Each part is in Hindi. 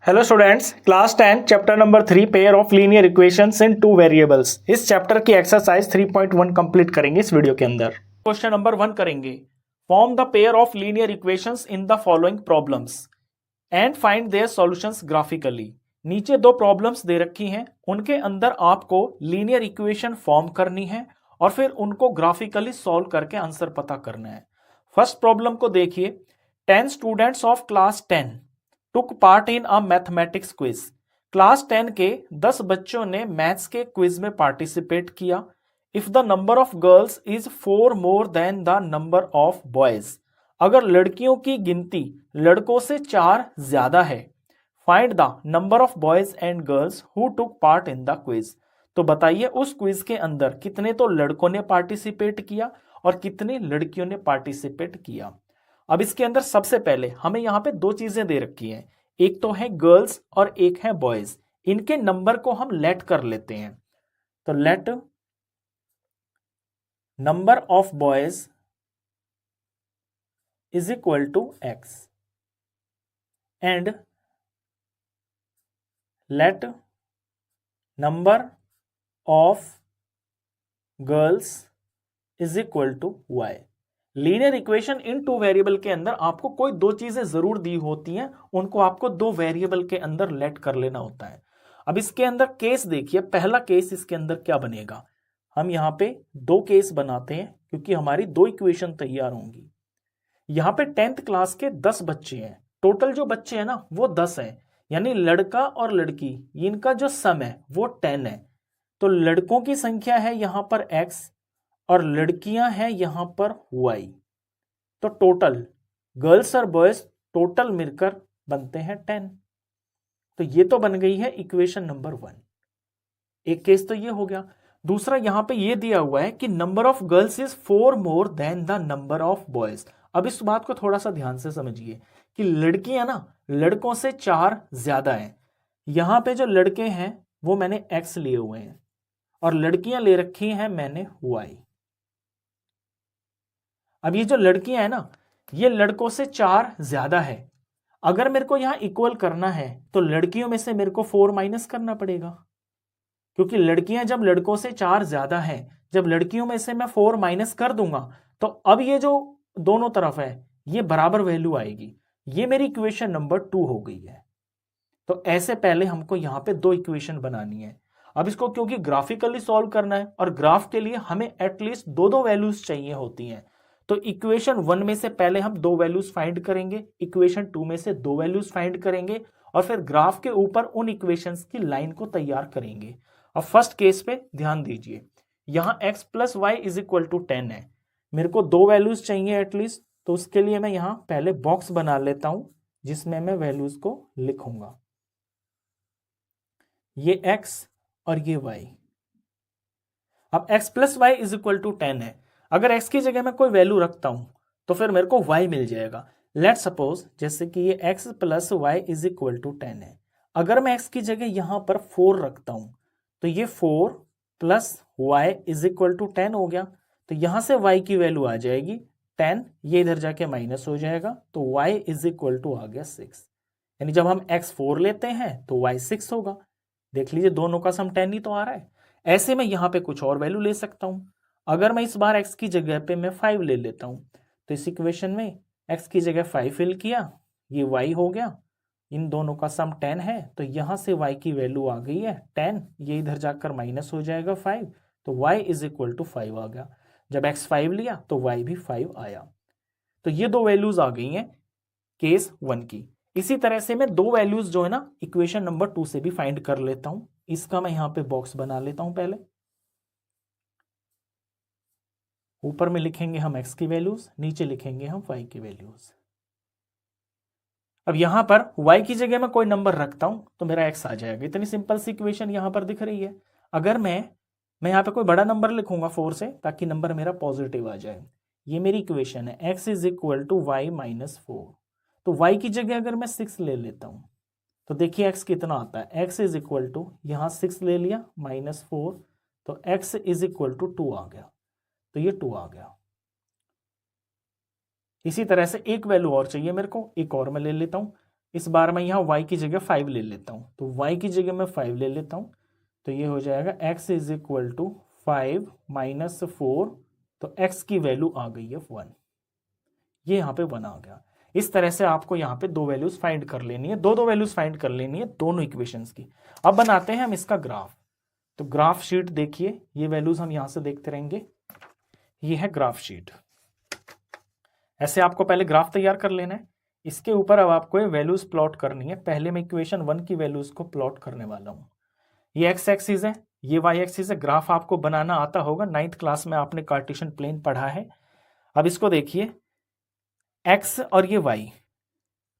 Hello students, class 10 chapter number 3 pair of linear equations in two variables. इस चैप्टर की एक्सरसाइज 3.1 कंप्लीट करेंगे इस वीडियो के अंदर। क्वेश्चन नंबर 1 करेंगे, form the pair of linear equations in the following problems and find their solutions graphically. नीचे दो प्रॉब्लम्स दे रखी हैं, उनके अंदर आपको लीनियर इक्वेशन फॉर्म करनी है और फिर उनको ग्राफिकली सॉल्व करके आंसर पता करना है। फर्स्ट प्रॉब्लम को देखिए, 10 students of class 10 took part in a mathematics quiz. Class 10 के 10 बच्चों ने मैथ्स के क्विज में पार्टिसिपेट किया। If the number of girls is 4 more than the number of boys, अगर लड़कियों की गिनती लड़कों से 4 ज्यादा है, find the number of boys and girls who took part in the quiz. तो बताइए उस क्विज के अंदर कितने तो लड़कों ने पार्टिसिपेट किया और कितने लड़कियों ने पार्टिसिपेट किया। अब इसके अंदर सबसे पहले हमें यहां पे दो चीजें दे रखी हैं, एक तो है गर्ल्स और एक है बॉयज। इनके नंबर को हम लेट कर लेते हैं। तो let number of boys is equal to X and let number of girls is equal to Y. Linear equation in two variable के अंदर आपको कोई दो चीजें जरूर दी होती हैं, उनको आपको दो वेरिएबल के अंदर लेट कर लेना होता है। अब इसके अंदर केस देखिए, पहला केस इसके अंदर क्या बनेगा, हम यहां पे दो केस बनाते हैं क्योंकि हमारी दो इक्वेशन तैयार होंगी। यहां पे 10th क्लास के 10 बच्चे हैं, टोटल जो बच्चे हैं ना वो 10 हैं, यानी लड़का और लड़की इनका जो सम है वो 10 है। तो लड़कों की संख्या है यहां पर x और लड़कियां हैं यहां पर y। तो टोटल गर्ल्स और बॉयज टोटल मिलकर बनते हैं 10। तो ये तो बन गई है इक्वेशन नंबर 1। एक केस तो ये हो गया। दूसरा यहां पे ये दिया हुआ है कि number of girls is 4 more than the number of boys. अब इस बात को थोड़ा सा ध्यान से समझिए कि लड़कियां ना लड़कों से 4 ज्यादा हैं। यहां पे जो लड़के हैं वो मैंने x लिए हुए हैं और लड़कियां ले रखी हैं मैंने y। अब ये जो लड़कियां हैं ना ये लड़कों से 4 ज्यादा है। अगर मेरे को यहां इक्वल करना है तो लड़कियों में से मेरे को 4 माइनस करना पड़ेगा, क्योंकि लड़कियां जब लड़कों से 4 ज्यादा है, जब लड़कियों में से मैं 4 माइनस कर दूंगा तो अब ये जो दोनों तरफ है ये बराबर वैल्यू आएगी। ये मेरी इक्वेशन नंबर 2 हो गई है। तो ऐसे पहले हमको यहां पे दो इक्वेशन बनानी है। अब इसको क्योंकि ग्राफिकली सॉल्व करना है और ग्राफ के लिए हमें एटलीस्ट दो दो वैल्यूज चाहिए होती हैं, तो इक्वेशन 1 में से पहले हम दो वैल्यूज फाइंड करेंगे, इक्वेशन 2 में से दो वैल्यूज फाइंड करेंगे और फिर ग्राफ के ऊपर उन इक्वेशंस की लाइन को तैयार करेंगे। अब फर्स्ट केस पे ध्यान दीजिए, यहां x plus Y is equal to 10 है, मेरे को दो वैल्यूज चाहिए एटलीस्ट। तो उसके लिए मैं यहां पहले बॉक्स बना लेता हूं जिसमें मैं वैल्यूज को लिखूंगा, ये x और ये y। अब x plus Y is equal to 10 है, अगर x की जगह मैं कोई वैल्यू रखता हूं तो फिर मेरे को y मिल जाएगा। लेट सपोज जैसे कि ये x plus Y is equal to 10 है, अगर मैं x की जगह यहां पर 4 रखता हूं तो ये 4 plus Y is equal to 10 हो गया। तो यहां से y की वैल्यू आ जाएगी 10, ये इधर जाके माइनस हो जाएगा तो y इज इक्वल टू आ गया 6। यानी जब हम x 4 लेते हैं तो y 6 होगा। देख लीजिए दोनों का सम 10 ही तो आ रहा है। ऐसे में यहां पे कुछ और वैल्यू ले सकता हूं। अगर मैं इस बार x की जगह पे मैं 5 ले लेता हूं तो इस इक्वेशन में x की जगह 5 फिल किया, ये y हो गया, इन दोनों का सम 10 है तो यहां से y की वैल्यू आ गई है 10, ये इधर जाकर माइनस हो जाएगा 5, तो y इज इक्वल टू 5 आ गया। जब x 5 लिया तो y भी 5 आया। तो ये दो वैल्यूज आ गई हैं केस 1 की। इसी तरह से मैं दो वैल्यूज जो है ना इक्वेशन नंबर 2 से भी फाइंड कर लेता हूं। इसका मैं यहां पे बॉक्स बना लेता हूं, पहले ऊपर में लिखेंगे हम x की वैल्यूज, नीचे लिखेंगे हम y की वैल्यूज। अब यहां पर y की जगह मैं कोई नंबर रखता हूं तो मेरा x आ जाएगा। इतनी सिंपल सी इक्वेशन यहां पर दिख रही है। अगर मैं यहां पे कोई बड़ा नंबर लिखूंगा 4 से, ताकि नंबर मेरा पॉजिटिव आ जाए। ये मेरी इक्वेशन है, x is equal to Y minus 4। तो y की जगह अगर मैं 6 ले लेता हूं तो देखिए x कितना आता है, x इज इक्वल टू यहां 6 ले लिया माइनस 4, तो x इज इक्वल टू 2 आ गया। तो ये 2 आ गया। इसी तरह से एक वैल्यू और चाहिए मेरे को, एक और मैं ले लेता हूं। इस बार मैं यहाँ y की जगह 5 ले लेता हूँ, तो y की जगह मैं 5 ले लेता हूँ, तो ये हो जाएगा x is equal to 5 minus 4, तो x की वैल्यू आ गई है 1, ये यहाँ पे 1 आ गया। इस तरह से आपको यहाँ पे दो वैल्यूज फाइंड कर लेनी है, दो वैल्यूज फाइंड कर लेनी है दोनों इक्वेशंस की। अब बनाते हैं हम इसका ग्राफ। तो ग्राफ शीट देखिए, ये वैल्यूज हम यहां से देखते रहेंगे, ये है ग्राफ शीट। ऐसे आपको पहले ग्राफ तैयार कर लेना है, इसके ऊपर अब आपको ये वैल्यूज प्लॉट करनी है। पहले मैं इक्वेशन 1 की वैल्यूज को प्लॉट करने वाला हूं। ये एक्स एक्सिस है, ये वाई एक्सिस है। ग्राफ आपको बनाना आता होगा, 9th क्लास में आपने कार्टेशियन प्लेन पढ़ा है। अब इसको देखिए, एक्स और ये वाई,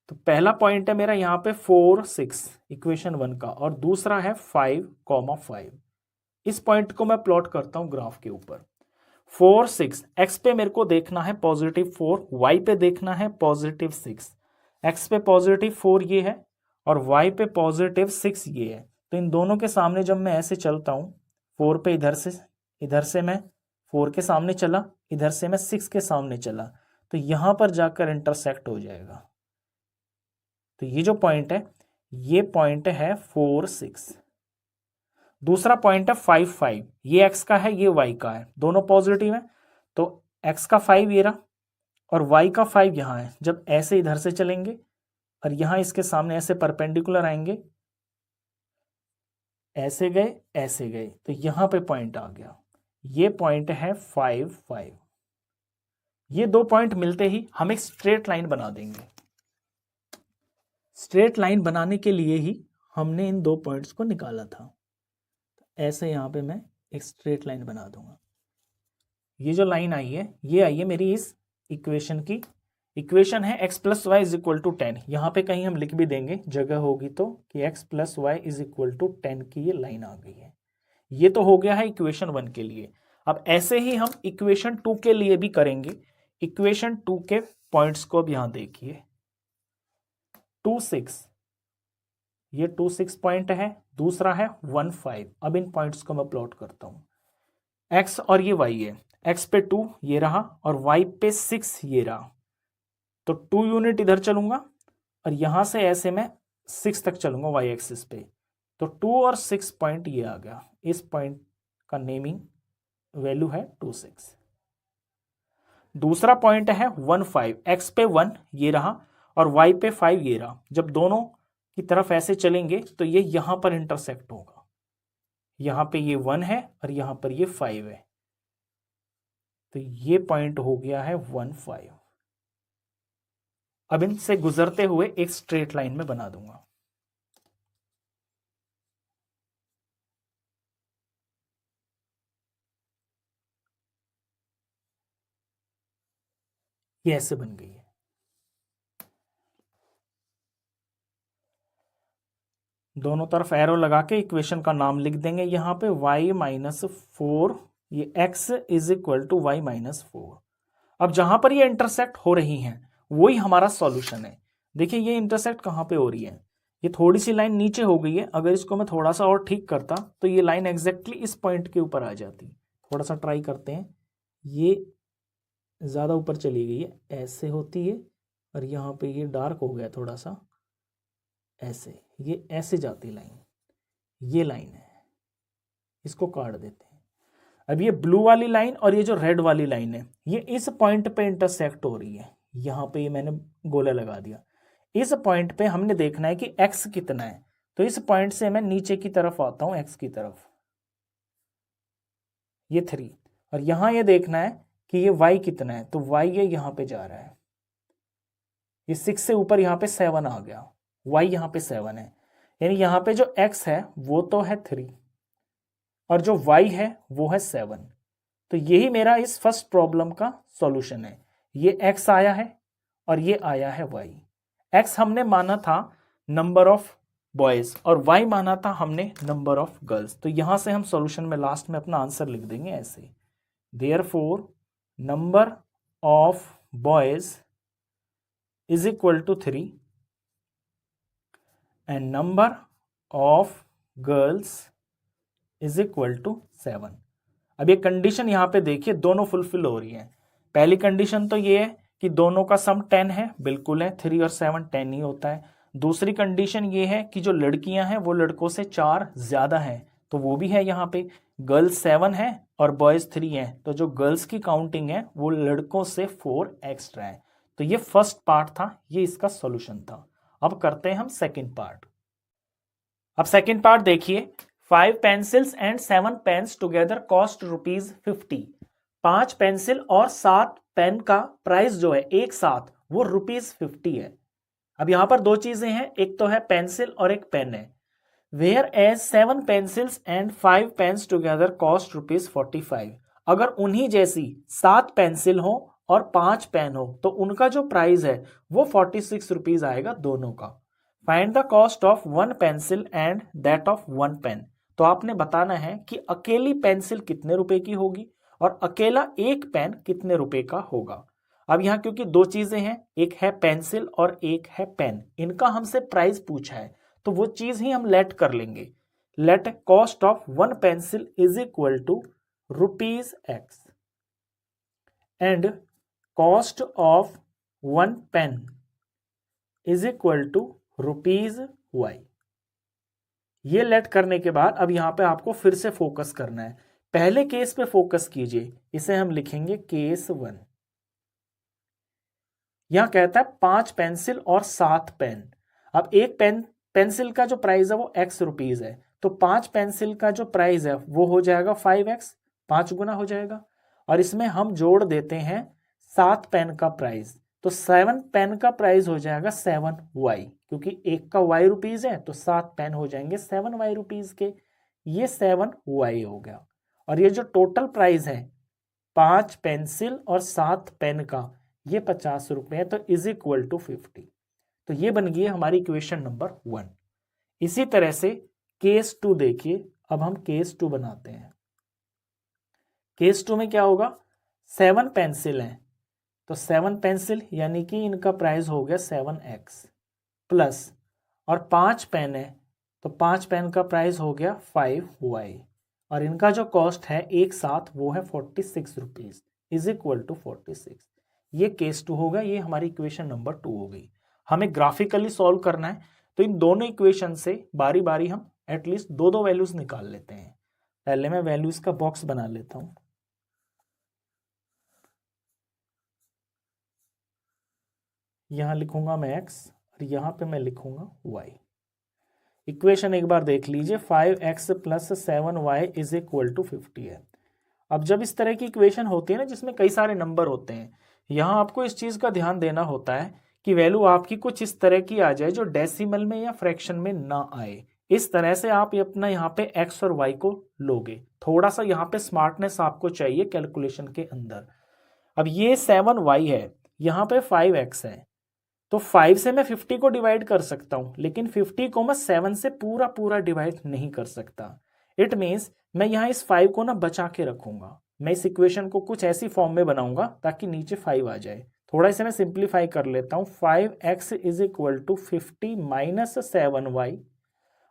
तो पहला पॉइंट है मेरा यहाँ पे 4 6 इक्वेशन 1 का, और दूसरा है 5,5। इस पॉइंट को मैं प्लॉट करता हूं ग्राफ के ऊपर। 4 6, एक्स पे मेरे को देखना है +4, वाई पे देखना है +6। एक्स पे +4 ये है और वाई पे +6 ये है। तो इन दोनों के सामने जब मैं ऐसे चलता हूं, 4 पे इधर से मैं 4 के सामने चला, इधर से मैं 6 के सामने चला, तो यहां पर जाकर इंटरसेक्ट हो जाएगा। तो ये जो पॉइंट है, ये पॉइंट है 4 6। दूसरा पॉइंट है 5 5, ये एक्स का है, ये वाई का है, दोनों पॉजिटिव है, तो एक्स का 5 ये रहा और वाई का 5 यहां है। जब ऐसे इधर से चलेंगे और यहां इसके सामने ऐसे परपेंडिकुलर आएंगे, ऐसे गए, तो यहां पे पॉइंट आ गया, ये पॉइंट है 5 5। ये दो पॉइंट मिलते ही हम एक स्ट्रेट लाइन बना देंगे। स्ट्रेट लाइन बनाने के लिए ही हमने इन दो पॉइंट्स को निकाला था। ऐसे यहाँ पे मैं एक स्ट्रेट लाइन बना दूंगा। ये जो लाइन आई है, ये आई है मेरी इस इक्वेशन की। इक्वेशन है x + y = 10। यहाँ पे कहीं हम लिख भी देंगे, जगह होगी तो, कि x + y = 10 की ये लाइन आ गई है। ये तो हो गया है इक्वेशन 1 के लिए। अब ऐसे ही हम इक्वेशन 2 के लिए भी करेंगे। इक्वेशन 2 के पॉइंट्स को अब यहाँ देखिए, 2 6, ये 2 6 पॉइंट है, दूसरा है 1 5। अब इन पॉइंट्स को मैं प्लॉट करता हूं। x और ये y है, x पे 2 ये रहा और y पे 6 ये रहा, तो 2 यूनिट इधर चलूंगा और यहां से ऐसे मैं 6 तक चलूंगा y एक्सिस पे, तो 2 और 6 पॉइंट ये आ गया। इस पॉइंट का नेमिंग वैल्यू है 2 6। दूसरा पॉइंट है 1 5, x पे 1 ये रहा और y पे 5 ये रहा। जब दोनों की तरफ ऐसे चलेंगे तो ये यहां पर इंटरसेक्ट होगा। यहां पे ये 1 है और यहां पर ये 5 है, तो ये पॉइंट हो गया है 1 5। अब इनसे गुजरते हुए एक स्ट्रेट लाइन में बना दूंगा। ये ऐसे बन गई है। दोनों तरफ एरो लगा के इक्वेशन का नाम लिख देंगे। यहां पे y - 4, ये x = y - 4। अब जहां पर ये इंटरसेक्ट हो रही हैं, वही हमारा सॉल्यूशन है। देखिए ये इंटरसेक्ट कहां पे हो रही है, ये थोड़ी सी लाइन नीचे हो गई है। अगर इसको मैं थोड़ा सा और ठीक करता तो ये लाइन एग्जैक्टली इस पॉइंट के ऊपर आ जाती। थोड़ा सा ट्राई करते हैं, ये ज़्यादा ऊपर चली गई है, ऐसे होती है और यहाँ पे ये डार्क हो गया थोड़ा सा, ऐसे ये ऐसे जाती लाइन, ये लाइन है, इसको काट देते हैं। अब ये ब्लू वाली लाइन और ये जो रेड वाली लाइन है, ये इस पॉइंट पे इंटरसेक्ट हो रही है। यहाँ पे ये मैंने गोला लगा दिया। इस पॉइंट पे हमने देखना है कि x कितना है, तो इस पॉइंट से मैं नीचे की तरफ आता हूँ, x की तरफ, ये 3, और यहां ये देखना है कि ये y कितना है, तो y ये यहां पे जा रहा है। ये 6 से ऊपर यहाँ पे 7 आ गया, y यहाँ पे 7 है, यानी यहाँ पे जो x है वो तो है 3 और जो y है वो है 7। तो यही मेरा इस फर्स्ट प्रॉब्लम का सॉल्यूशन है। ये x आया है और ये आया है y। x हमने माना था नंबर ऑफ बॉयज और y माना था हमने नंबर ऑफ गर्ल्स। तो यहां से हम सॉल्यूशन में लास्ट में अपना आंसर लिख देंगे ऐसे, therefore number of boys = 3 and number of girls = 7। अब ये कंडीशन यहाँ पे देखिए, दोनों फुलफिल हो रही है। पहली कंडीशन तो ये है कि दोनों का सम 10 है, बिल्कुल है, 3 और 7 10 ही होता है। दूसरी कंडीशन ये है कि जो लड़कियां हैं वो लड़कों से 4 ज्यादा हैं, तो वो भी है यहाँ पे। गर्ल्स 7 है और बॉयज 3 हैं, तो जो गर्ल्स की काउंटिंग है वो लड़कों से 4 एक्स्ट्रा है। तो ये फर्स्ट पार्ट था, ये इसका सॉल्यूशन था। अब करते हैं हम सेकंड पार्ट। अब सेकंड पार्ट देखिए, 5 pencils and 7 pens together cost ₹50। 5 pencil और 7 पेन का प्राइस जो है एक साथ वो ₹50 है। अब यहां पर दो चीजें हैं, एक तो है पेंसिल और एक पेन है। Whereas 7 pencils and 5 pens together cost ₹45। अगर उन्हीं जैसी 7 पेंसिल हो और 5 पेन हो तो उनका जो प्राइस है वो ₹46 आएगा दोनों का। Find the cost of 1 pencil and that of 1 pen. तो आपने बताना है कि अकेली पेंसिल कितने रुपए की होगी और अकेला एक पेन कितने रुपए का होगा। अब यहाँ क्योंकि दो चीजें हैं, एक है पेंसिल और एक है पेन, इनका हमसे प्राइस पूछा है तो वो चीज ही हम लेट कर लेंगे। Let cost of 1 pencil is equal to ₹X and cost of 1 pen is equal to ₹Y। ये लेट करने के बाद अब यहां पे आपको फिर से फोकस करना है। पहले केस पे फोकस कीजिए, इसे हम लिखेंगे केस 1। यहां कहता है 5 पेंसिल और 7 पेन। अब एक पेंसिल का जो प्राइस है वो ₹X है, तो 5 पेंसिल का जो प्राइस है वो हो जाएगा 5X, 5 गुना हो जाएगा। और इसमें हम जोड़ देते हैं 7 पेन का प्राइस, तो 7 पेन का प्राइस हो जाएगा 7Y, क्योंकि एक का Y रुपीज है तो 7 पेन हो जाएंगे 7Y रुपीज के। ये 7Y हो गया। और ये जो टोटल प्राइस है 5 पेंसिल और 7 पेन का, ये ₹50 है, तो इज इक्वल टू 50। तो ये बन गई हमारी इक्वेशन नंबर 1। इसी तरह से केस 2 देखिए। अब हम केस 2 बनाते हैं। केस 2 में क्या होगा, 7 पेंसिल हैं तो 7 पेंसिल यानी कि इनका प्राइस हो गया 7X प्लस, और 5 पेन है तो 5 पेन का प्राइस हो गया 5Y, और इनका जो कॉस्ट है एक साथ वो है ₹46 इज इक्वल टू 46। ये केस 2 होगा, ये हमारी इक्वेशन नंबर 2 हो गई। हमें ग्राफिकली सॉल्व करना है, तो इन दोनों इक्वेशन से बारी बारी हम एटलीस्ट दो दो वैल्यूज निकाल लेते हैं। पहले मैं वैल्यूज का बॉक्स बना लेता हूं। यहां लिखूंगा मैं x और यहां पे मैं लिखूंगा y। इक्वेशन एक बार देख लीजिए, 5x plus 7y is equal to 50 है। अब जब इस तरह की इक्वेशन होती है ना जिसमें कई सारे नंबर होते हैं, यहां आपको इस चीज का ध्यान देना होता है कि वैल्यू आपकी कुछ इस तरह की आ जाए जो डेसिमल में या फ्रैक्शन में ना आए। इस तरह से आप अपना यहाँ पे x और y को लोगे। थोड़ा सा यहाँ पे स्मार्टनेस आपको चाहिए कैलकुलेशन के अंदर। अब ये 7y है, यहाँ पे 5x है, तो 5 से मैं 50 को डिवाइड कर सकता हूं, लेकिन 50 को मैं 7 से पूरा पूरा डिवाइड नहीं कर सकता। इट मीन्स मैं यहाँ इस 5 को ना बचा के रखूंगा। मैं इस इक्वेशन को कुछ ऐसी फॉर्म में बनाऊंगा ताकि नीचे 5 आ जाए। थोड़ा इसे मैं सिंप्लीफाई कर लेता हूँ। 5x is equal to 50 minus 7y,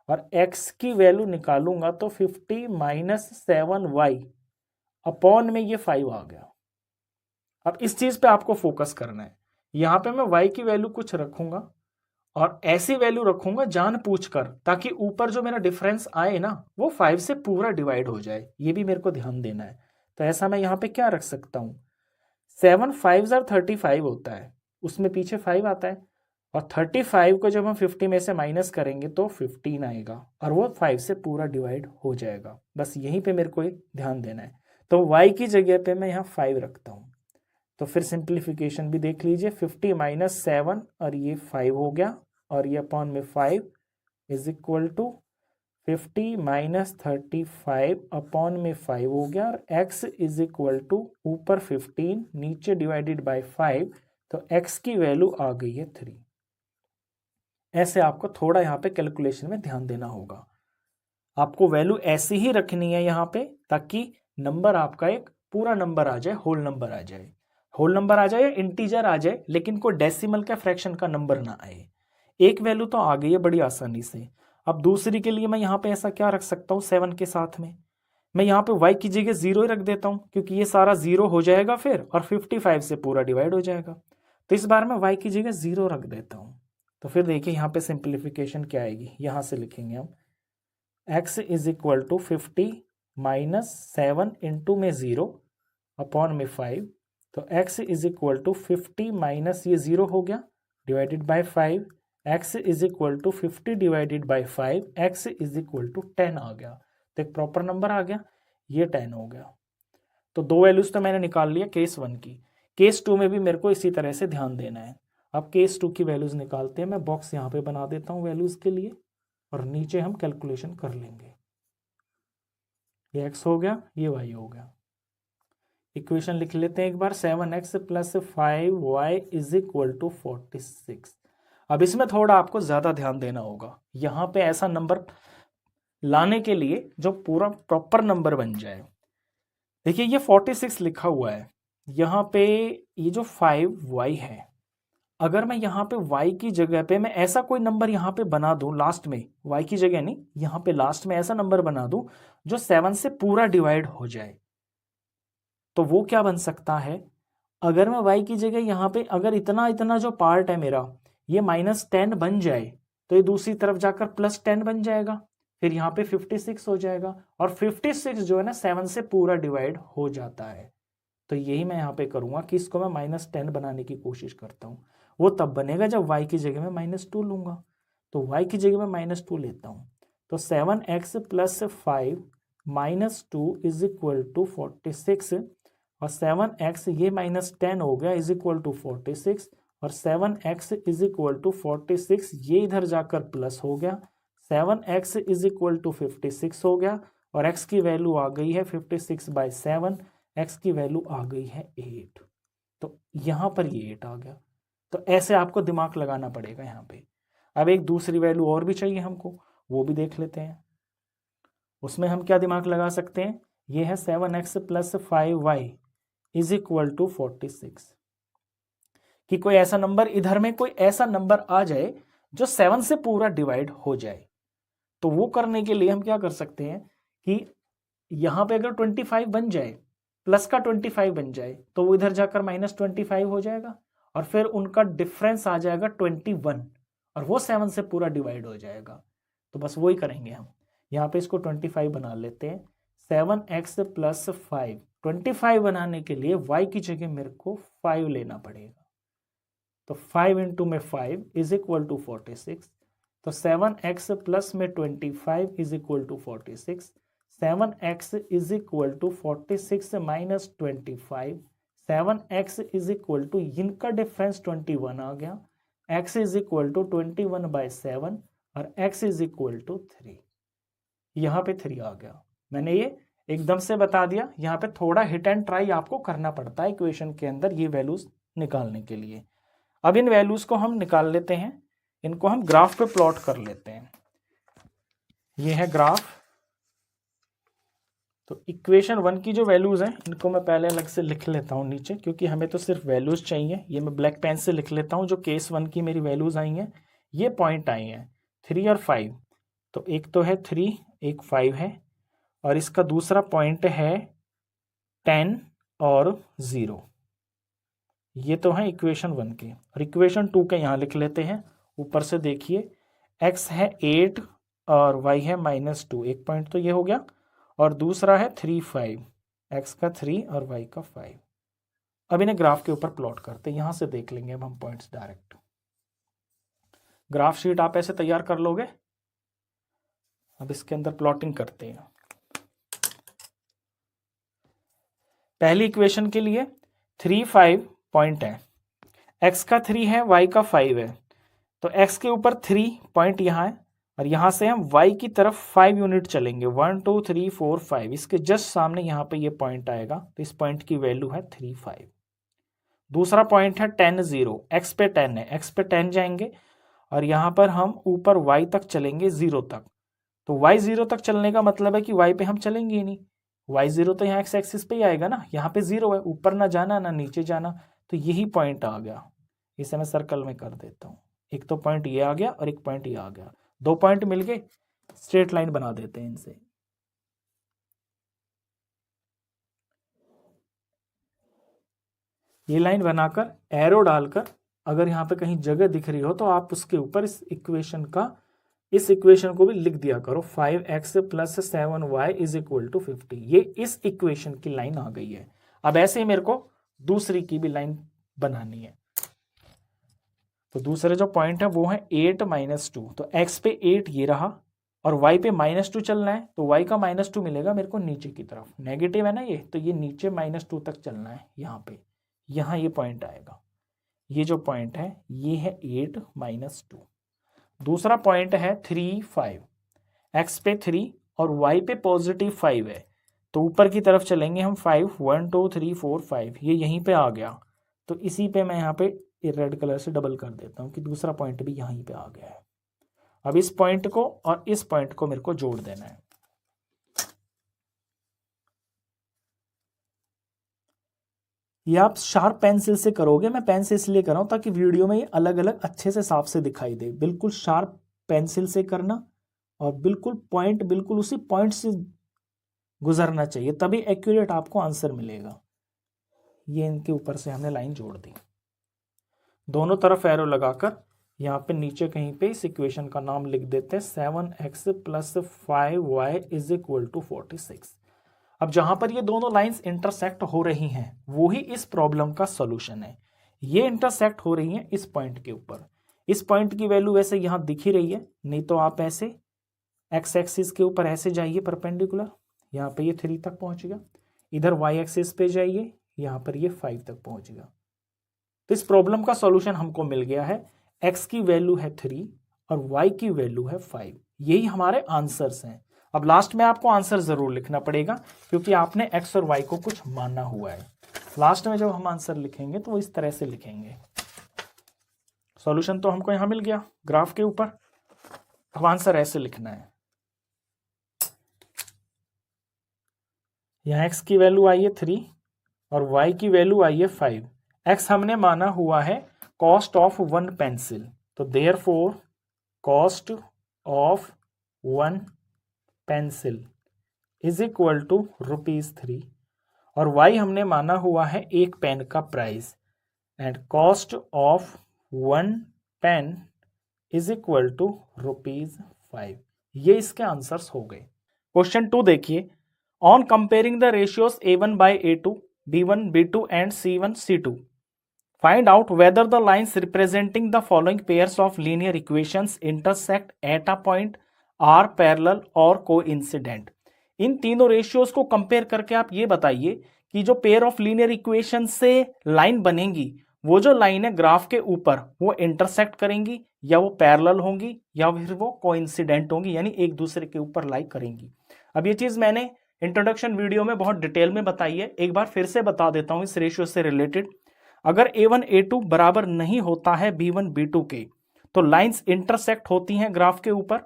और x की वैल्यू निकालूंगा तो 50 माइनस 7y अपॉन में ये 5 आ गया। अब इस चीज पे आपको फोकस करना है। यहां पे मैं y की वैल्यू कुछ रखूंगा और ऐसी वैल्यू रखूंगा जानबूझकर, ताकि ऊपर जो मेरा डिफरेंस आए ना वो 5 से पूरा डिवाइड हो जाए। ये भी मेरे को ध्यान देना है। तो ऐसा मैं यहाँ पे क्या रख सकता हूँ, 7 5 35 होता है, उसमें पीछे 5 आता है, और 35 को जब हम 50 में से माइनस करेंगे तो 15 आएगा, और वो 5 से पूरा डिवाइड हो जाएगा। बस यहीं पे मेरे को एक ध्यान देना है। तो y की जगह पे मैं यहाँ 5 रखता हूँ। तो फिर सिंप्लीफिकेशन भी देख लीजिए, 50 माइनस 7 और ये 5 हो गया, और ये अपॉन में 5 is equal to 50 minus 35 upon में 5 हो गया, और x इज इक्वल टू ऊपर 15 नीचे डिवाइडेड बाय 5, तो x की वैल्यू आ गई है 3। ऐसे आपको थोड़ा यहाँ पे कैलकुलेशन में ध्यान देना होगा। आपको वैल्यू ऐसी ही रखनी है यहाँ पे, ताकि नंबर आपका एक पूरा नंबर आ जाए, होल नंबर आ जाए। होल नंबर आ जाए या इंटीजर आ जाए, लेकिन कोई डेसिमल का फ्रैक्शन का नंबर ना आए। एक वैल्यू तो आ गई है बड़ी आसानी से। अब दूसरी के लिए मैं यहाँ पे ऐसा क्या रख सकता हूँ, 7 के साथ में मैं यहाँ पे y की जगह 0 ही रख देता हूँ, क्योंकि ये सारा 0 हो जाएगा फिर, और 55 से पूरा डिवाइड हो जाएगा। तो इस बार मैं y की जगह 0 रख देता हूँ। तो फिर देखिए यहाँ पे सिंप्लीफिकेशन क्या आएगी, यहाँ से लिखेंगे हम x is equal to 50 minus 7 into में 0 अपॉन में 5। तो x is equal to 50 minus ये 0 हो गया divided by 5, x is equal to 50 divided by 5, x is equal to 10 आ गया। तो एक प्रॉपर नंबर आ गया, ये 10 हो गया। तो दो वैल्यूज तो मैंने निकाल लिया केस 1 की। केस 2 में भी मेरे को इसी तरह से ध्यान देना है। अब केस 2 की वैल्यूज निकालते हैं। मैं बॉक्स यहाँ पे बना देता हूँ वैल्यूज के लिए और नीचे हम कैलकुलेशन कर लेंगे। ये x हो गया, ये y हो गया। इक्वेशन लिख लेते हैं एक बार, 7x plus 5y is equal to 46। अब इसमें थोड़ा आपको ज्यादा ध्यान देना होगा। यहाँ पे ऐसा नंबर लाने के लिए जो पूरा प्रॉपर नंबर बन जाए। देखिए ये 46 लिखा हुआ है, यहाँ पे ये जो 5y है, अगर मैं यहाँ पे y की जगह पे मैं ऐसा कोई नंबर यहाँ पे बना दूं लास्ट में, y की जगह नहीं, यहाँ पे लास्ट में ऐसा नंबर बना दूं जो 7 से पूरा डिवाइड हो जाए, तो वो क्या बन सकता है। अगर मैं y की जगह यहाँ पे अगर इतना इतना जो पार्ट है मेरा ये -10 बन जाए, तो ये दूसरी तरफ जाकर +10 बन जाएगा, फिर यहाँ पे 56 हो जाएगा। और 56 जो है ना 7 से पूरा डिवाइड हो जाता है। तो यही मैं यहाँ पे करूंगा कि इसको मैं -10 बनाने की कोशिश करता हूँ। वो तब बनेगा जब y की जगह में -2 लूंगा। तो y की जगह में -2 लेता हूँ, तो 7x plus 5 -2 is equal to 46, और 7x ये -10 हो गया इज इक्वल टू 46, और 7x इज इक्वल टू 46 ये इधर जाकर प्लस हो गया, 7x इज इक्वल टू 56 हो गया, और x की वैल्यू आ गई है 56/7, x की वैल्यू आ गई है 8। तो यहाँ पर ये 8 आ गया। तो ऐसे आपको दिमाग लगाना पड़ेगा यहाँ पे। अब एक दूसरी वैल्यू और भी चाहिए हमको, वो भी देख लेते हैं। उसमें हम क्या दिमाग लगा सकते हैं, ये है 7x plus 5y is equal to 46। कि कोई ऐसा नंबर इधर में कोई ऐसा नंबर आ जाए जो 7 से पूरा डिवाइड हो जाए। तो वो करने के लिए हम क्या कर सकते हैं कि यहाँ पे अगर 25 बन जाए, प्लस का 25 बन जाए, तो वो इधर जाकर -25 हो जाएगा, और फिर उनका डिफरेंस आ जाएगा 21, और वो 7 से पूरा डिवाइड हो जाएगा। तो बस वही करेंगे हम। यहाँ पे इसको 25 बना लेते हैं। 7x प्लस 5, 25 बनाने के लिए y की जगह मेरे को 5 लेना पड़ेगा। तो 5 इंटू में 5 इज इक्वल टू 46। तो 7x प्लस में 25 is equal to 46। 7x is equal to 46 minus 25। 7x is equal to इनका डिफरेंस 21 आ गया। x इज इक्वल टू 21/7 और x इज इक्वल टू 3। यहाँ पे 3 आ गया। मैंने ये एकदम से बता दिया। यहाँ पे थोड़ा हिट एंड ट्राई आपको करना पड़ता है इक्वेशन के अंदर ये वैल्यूज निकालने के लिए। अब इन वैल्यूज को हम निकाल लेते हैं, इनको हम ग्राफ पे प्लॉट कर लेते हैं। ये है ग्राफ। तो इक्वेशन 1 की जो वैल्यूज हैं इनको मैं पहले अलग से लिख लेता हूँ नीचे, क्योंकि हमें तो सिर्फ वैल्यूज चाहिए। ये मैं ब्लैक पेन से लिख लेता हूँ। जो केस 1 की मेरी वैल्यूज आई हैं, ये पॉइंट आई हैं 3 और 5। तो एक तो है 3, एक 5 है, और इसका दूसरा पॉइंट है 10 और 0। ये तो है इक्वेशन 1 के। और इक्वेशन 2 के यहाँ लिख लेते हैं। ऊपर से देखिए x है 8 और y है -2, एक पॉइंट तो ये हो गया, और दूसरा है 3 5, x का 3 और y का 5। अब इन्हें ग्राफ के ऊपर प्लॉट करते हैं। यहाँ से देख लेंगे अब हम पॉइंट्स डायरेक्ट। ग्राफ शीट आप ऐसे तैयार कर लोगे। अब इसके अंदर प्लॉटिंग करते हैं। पहली इक्वेशन के लिए 3 5 पॉइंट है, x का 3 है, y का 5 है। तो x के ऊपर 3 पॉइंट यहाँ है, और यहाँ से हम y की तरफ 5 यूनिट चलेंगे। 1 2 3 4 5, इसके जस्ट सामने यहाँ पे ये पॉइंट आएगा। तो इस पॉइंट की वैल्यू है 3 5। दूसरा पॉइंट है 10 0, x पे 10 है, x पे 10 जाएंगे, और यहाँ पर हम ऊपर y तक चलेंगे 0 तक। तो y 0 तक चलने का मतलब है कि y पे हम चलेंगे ही नहीं। y 0 तो यहाँ x एक्सिस पे ही आएगा ना, यहाँ पे 0 है, ऊपर ना जाना ना नीचे जाना। तो यही पॉइंट आ गया। इसे मैं सर्कल में कर देता हूँ। एक तो पॉइंट ये आ गया और एक पॉइंट ये आ गया। दो पॉइंट मिल गए, स्ट्रेट लाइन बना देते हैं इनसे। ये लाइन बनाकर एरो डालकर अगर यहाँ पे कहीं जगह दिख रही हो तो आप उसके ऊपर इस इक्वेशन को भी लिख दिया करो। 5x + 7y = 50। ये इस इक्वेशन की लाइन आ गई है। अब ऐसे ही मेरे को दूसरी की भी लाइन बनानी है। तो दूसरे जो पॉइंट है वो है 8 - 2। तो x पे 8 ये रहा और y पे -2 चलना है, तो y का -2 मिलेगा मेरे को नीचे की तरफ। नेगेटिव है ना ये, तो ये नीचे -2 तक चलना है। यहाँ पे ये पॉइंट आएगा। ये जो पॉइंट है ये है 8 - 2। दूसरा पॉइंट है 3 5। x पे 3 और y पे +5 है, तो ऊपर की तरफ चलेंगे हम। 5 1 2 3 4 5 ये यहीं पे आ गया। तो इसी पे मैं यहाँ पे रेड कलर से डबल कर देता हूँ कि दूसरा पॉइंट भी यहीं पे आ गया है। अब इस पॉइंट को और इस पॉइंट को मेरे को जोड़ देना है। ये आप शार्प पेंसिल से करोगे, मैं पेन से इसलिए कर रहा हूं ताकि वीडियो में ये अलग अलग अच्छे से साफ से दिखाई दे। बिल्कुल शार्प पेंसिल से करना और बिल्कुल उसी पॉइंट से गुजरना चाहिए, तभी एक्यूरेट आपको आंसर मिलेगा। ये इनके ऊपर से हमने लाइन जोड़ दी, दोनों तरफ एरो लगाकर यहाँ पे नीचे कहीं पे इस इक्वेशन का नाम लिख देते हैं। 7x + 5y = 46। अब जहां पर ये दोनों लाइंस इंटरसेक्ट हो रही हैं वो ही इस प्रॉब्लम का सॉल्यूशन है। ये इंटरसेक्ट हो रही हैं इस पॉइंट के ऊपर। इस पॉइंट की वैल्यू वैसे यहां दिख ही रही है, नहीं तो आप ऐसे एक्स एक्सिस के ऊपर ऐसे जाइए परपेंडिकुलर, यहाँ पे ये 3 तक पहुंच गया। इधर वाई एक्सिस पे जाइए, यहाँ पर ये 5 तक पहुंच गया। तो इस प्रॉब्लम का सॉल्यूशन हमको मिल गया है। एक्स की वैल्यू है 3 और वाई की वैल्यू है 5। यही हमारे आंसर्स हैं। अब लास्ट में आपको आंसर जरूर लिखना पड़ेगा क्योंकि आपने एक्स और वाई को कुछ माना हुआ है। लास्ट में जब हम आंसर लिखेंगे तो वो इस तरह से लिखेंगे। सॉल्यूशन तो हमको यहां मिल गया ग्राफ के ऊपर। अब आंसर ऐसे लिखना है। यहां एक्स की वैल्यू आई है 3 और वाई की वैल्यू आई है 5। एक्स हमने माना हुआ है कॉस्ट ऑफ 1 पेंसिल, तो देयरफॉर कॉस्ट ऑफ 1 पेंसिल = ₹3। और y हमने माना हुआ है एक पेन का price, and cost of 1 pen = ₹5। ये इसके आंसर्स हो गए। क्वेश्चन 2 देखिए। On comparing the ratios A1/A2, B1 B2 and C1 C2, find out whether the lines representing the following pairs of linear equations intersect at a point, are parallel or coincident। इन तीनों रेशियोज को कंपेयर करके आप ये बताइए कि जो पेयर ऑफ लीनियर इक्वेशन से लाइन बनेंगी, वो जो लाइन है ग्राफ के ऊपर, वो इंटरसेक्ट करेंगी या वो पैरेलल होंगी या फिर वो कोइंसिडेंट होंगी, यानी एक दूसरे के ऊपर लाई करेंगी। अब ये चीज मैंने इंट्रोडक्शन वीडियो में बहुत डिटेल में बताई है, एक बार फिर से बता देता हूं इस रेशियो से रिलेटेड। अगर A1 A2 बराबर नहीं होता है B1 B2 के, तो लाइंस इंटरसेक्ट होती हैं ग्राफ के ऊपर।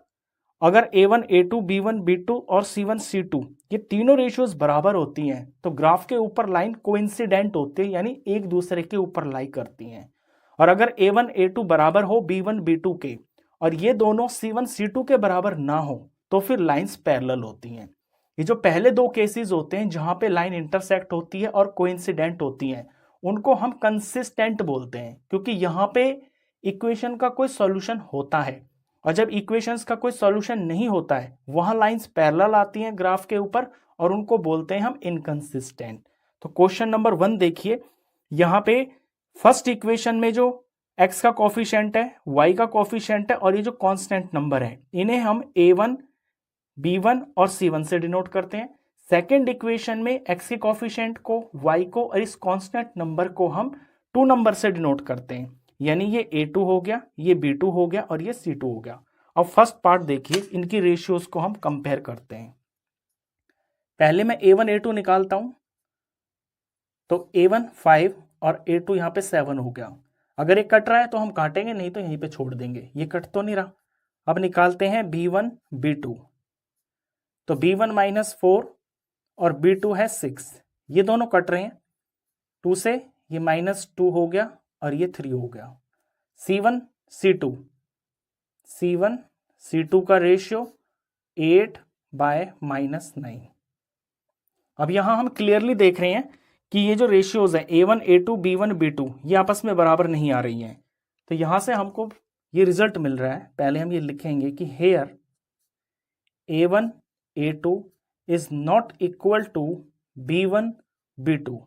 अगर A1 A2 B1 B2 और C1 C2 ये तीनों रेशियोज बराबर होती हैं, तो ग्राफ के ऊपर लाइन कोइंसिडेंट होती है, यानी एक दूसरे के ऊपर लाई करती हैं। और अगर A1 A2 बराबर हो B1 B2 के और ये दोनों C1 C2 के बराबर ना हो, तो फिर लाइंस पैरेलल होती हैं। ये जो पहले दो केसेस होते हैं जहां पे लाइन इंटरसेक्ट होती है और कोइंसिडेंट होती हैं, उनको हम कंसिस्टेंट बोलते हैं, क्योंकि यहाँ पे इक्वेशन का कोई सॉल्यूशन होता है। और जब इक्वेशंस का कोई सॉल्यूशन नहीं होता है, वहां लाइंस पैरेलल आती हैं ग्राफ के ऊपर, और उनको बोलते हैं हम इनकंसिस्टेंट। तो क्वेश्चन नंबर 1 देखिए। यहाँ पे फर्स्ट इक्वेशन में जो x का कोफिशिएंट है, y का कोफिशिएंट है और ये जो कांस्टेंट नंबर है, इन्हें हम A1 B1 और C1 से डिनोट करते हैं। सेकेंड इक्वेशन में x के कोफिशिएंट को, y को और इस कांस्टेंट नंबर को हम 2 नंबर से डिनोट करते हैं, यानी ये A2 हो गया, ये B2 हो गया और ये C2 हो गया। अब फर्स्ट पार्ट देखिए, इनकी रेशियोज को हम कंपेयर करते हैं। पहले मैं A1 A2 निकालता हूं, तो A1 5 और A2 यहां पे 7 हो गया। अगर ये कट रहा है तो हम काटेंगे, नहीं तो यहीं पे छोड़ देंगे, ये कट तो नहीं रहा। अब निकालते हैं B1 B2, तो B1 -4 और B2 है 6, ये दोनों कट रहे हैं। 2 से ये -2 हो गया और ये 3 हो गया। C1 C2 का रेशियो 8/-9। अब यहां हम क्लियरली देख रहे हैं कि ये जो रेशियोज है A1 A2 B1 B2 ये आपस में बराबर नहीं आ रही हैं। तो यहां से हमको ये रिजल्ट मिल रहा है। पहले हम ये लिखेंगे कि here A1 A2 is not equal to B1 B2।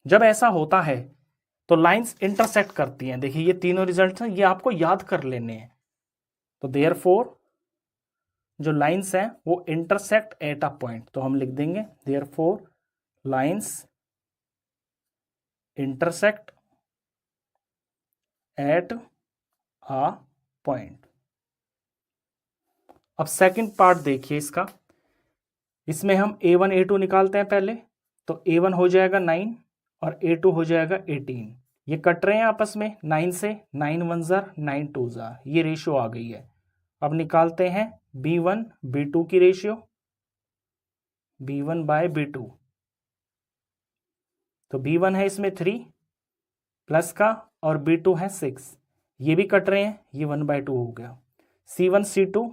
जब ऐसा होता है तो लाइंस इंटरसेक्ट करती हैं। देखिए ये तीनों रिजल्ट हैं, ये आपको याद कर लेने हैं। तो देयरफॉर जो लाइंस हैं वो इंटरसेक्ट एट अ पॉइंट, तो हम लिख देंगे therefore lines intersect at a point. अब सेकंड पार्ट देखिए इसका, इसमें हम A1 A2 निकालते हैं पहले। तो A1 हो जाएगा 9 और A2 हो जाएगा 18। ये कट रहे हैं आपस में 9 से, 9 1 जार 9 2 जार, ये रेशियो आ गई है। अब निकालते हैं B1 B2 की रेशियो, B1 बाय B2। तो B1 है इसमें 3 प्लस का और B2 है 6, ये भी कट रहे हैं, ये 1/2 हो गया। C1 C2,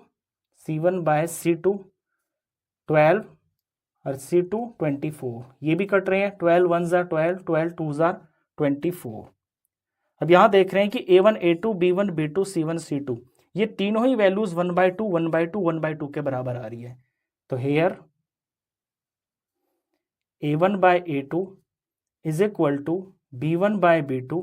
C1 by C2 12 और C2 24, ये भी कट रहे हैं, 12 1 जार 12, 12 2 जार 24। अब यहां देख रहे हैं कि A1 A2 B1 B2 C1 C2 ये तीनों ही वैल्यूज 1/2 1/2 1/2 के बराबर आ रही है। तो here A1 by A2 is equal to B1 by B2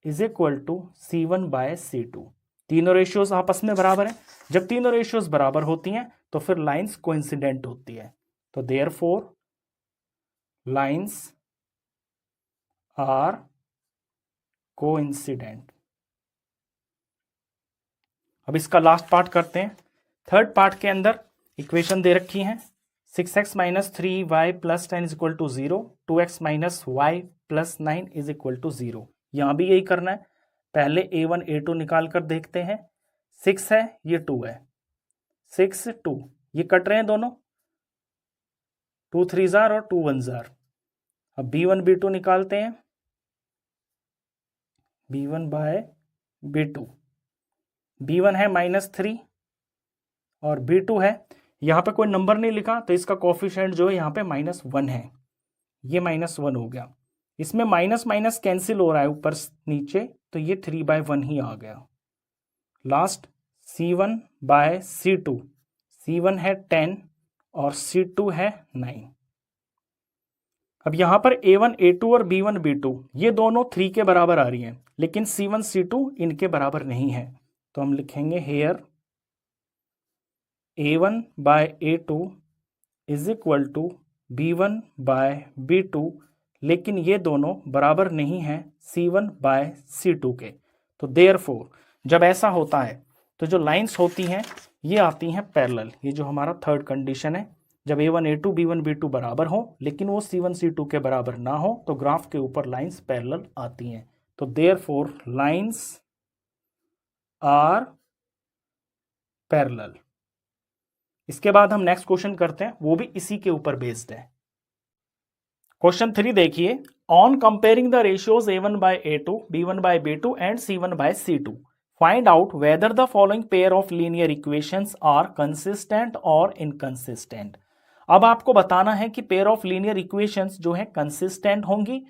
is equal to C1 by C2। तीनों रेशियोज आपस में बराबर हैं। जब तीनों रेशियोज बराबर होती हैं तो फिर लाइंस कोइंसिडेंट होती है। तो देयरफॉर लाइंस आर कोइंसिडेंट। अब इसका लास्ट पार्ट करते हैं। थर्ड पार्ट के अंदर इक्वेशन दे रखी है 6x minus 3y plus 10 is equal to 0, 2x minus Y plus 9 is equal to 0। यहां भी यही करना है। पहले A1 A2 निकाल कर देखते हैं। 6 है, ये 2 है, 6 2, ये कट रहे हैं दोनों, 2 3 जार और 2 1 जार। अब B1 B2 निकालते हैं, B1 बाय B2। B1 है -3 और B2 है, यहां पे कोई नंबर नहीं लिखा तो इसका कोफिशिएंट जो है यहाँ पे -1 है, ये -1 हो गया। इसमें माइनस माइनस कैंसिल हो रहा है ऊपर नीचे, तो ये 3/1 ही आ गया। Last C1 by C2, C1 है 10 और C2 है 9। अब यहां पर A1 A2 और B1 B2 ये दोनों 3 के बराबर आ रही हैं, लेकिन C1 C2 इनके बराबर नहीं है। तो हम लिखेंगे here A1 by A2 is equal to B1 by B2, लेकिन ये दोनों बराबर नहीं हैं C1 बाय C2 के। तो देयरफॉर जब ऐसा होता है तो जो लाइंस होती हैं ये आती हैं पैरेलल। ये जो हमारा थर्ड कंडीशन है, जब A1 A2 B1 B2 बराबर हो लेकिन वो C1 C2 के बराबर ना हो तो ग्राफ के ऊपर लाइंस पैरेलल आती हैं। तो देयरफॉर लाइंस आर पैरेलल। इसके बाद हम नेक्स्ट क्वेश्चन करते हैं, वो भी इसी के ऊपर बेस्ड है। क्वेश्चन 3 देखिए, on comparing the ratios A1 by A2 B1 by B2 and C1 by C2 find out whether the following pair of linear equations are consistent और इनकंसिस्टेंट। अब आपको बताना है कि पेयर ऑफ लीनियर इक्वेशंस जो है कंसिस्टेंट होंगी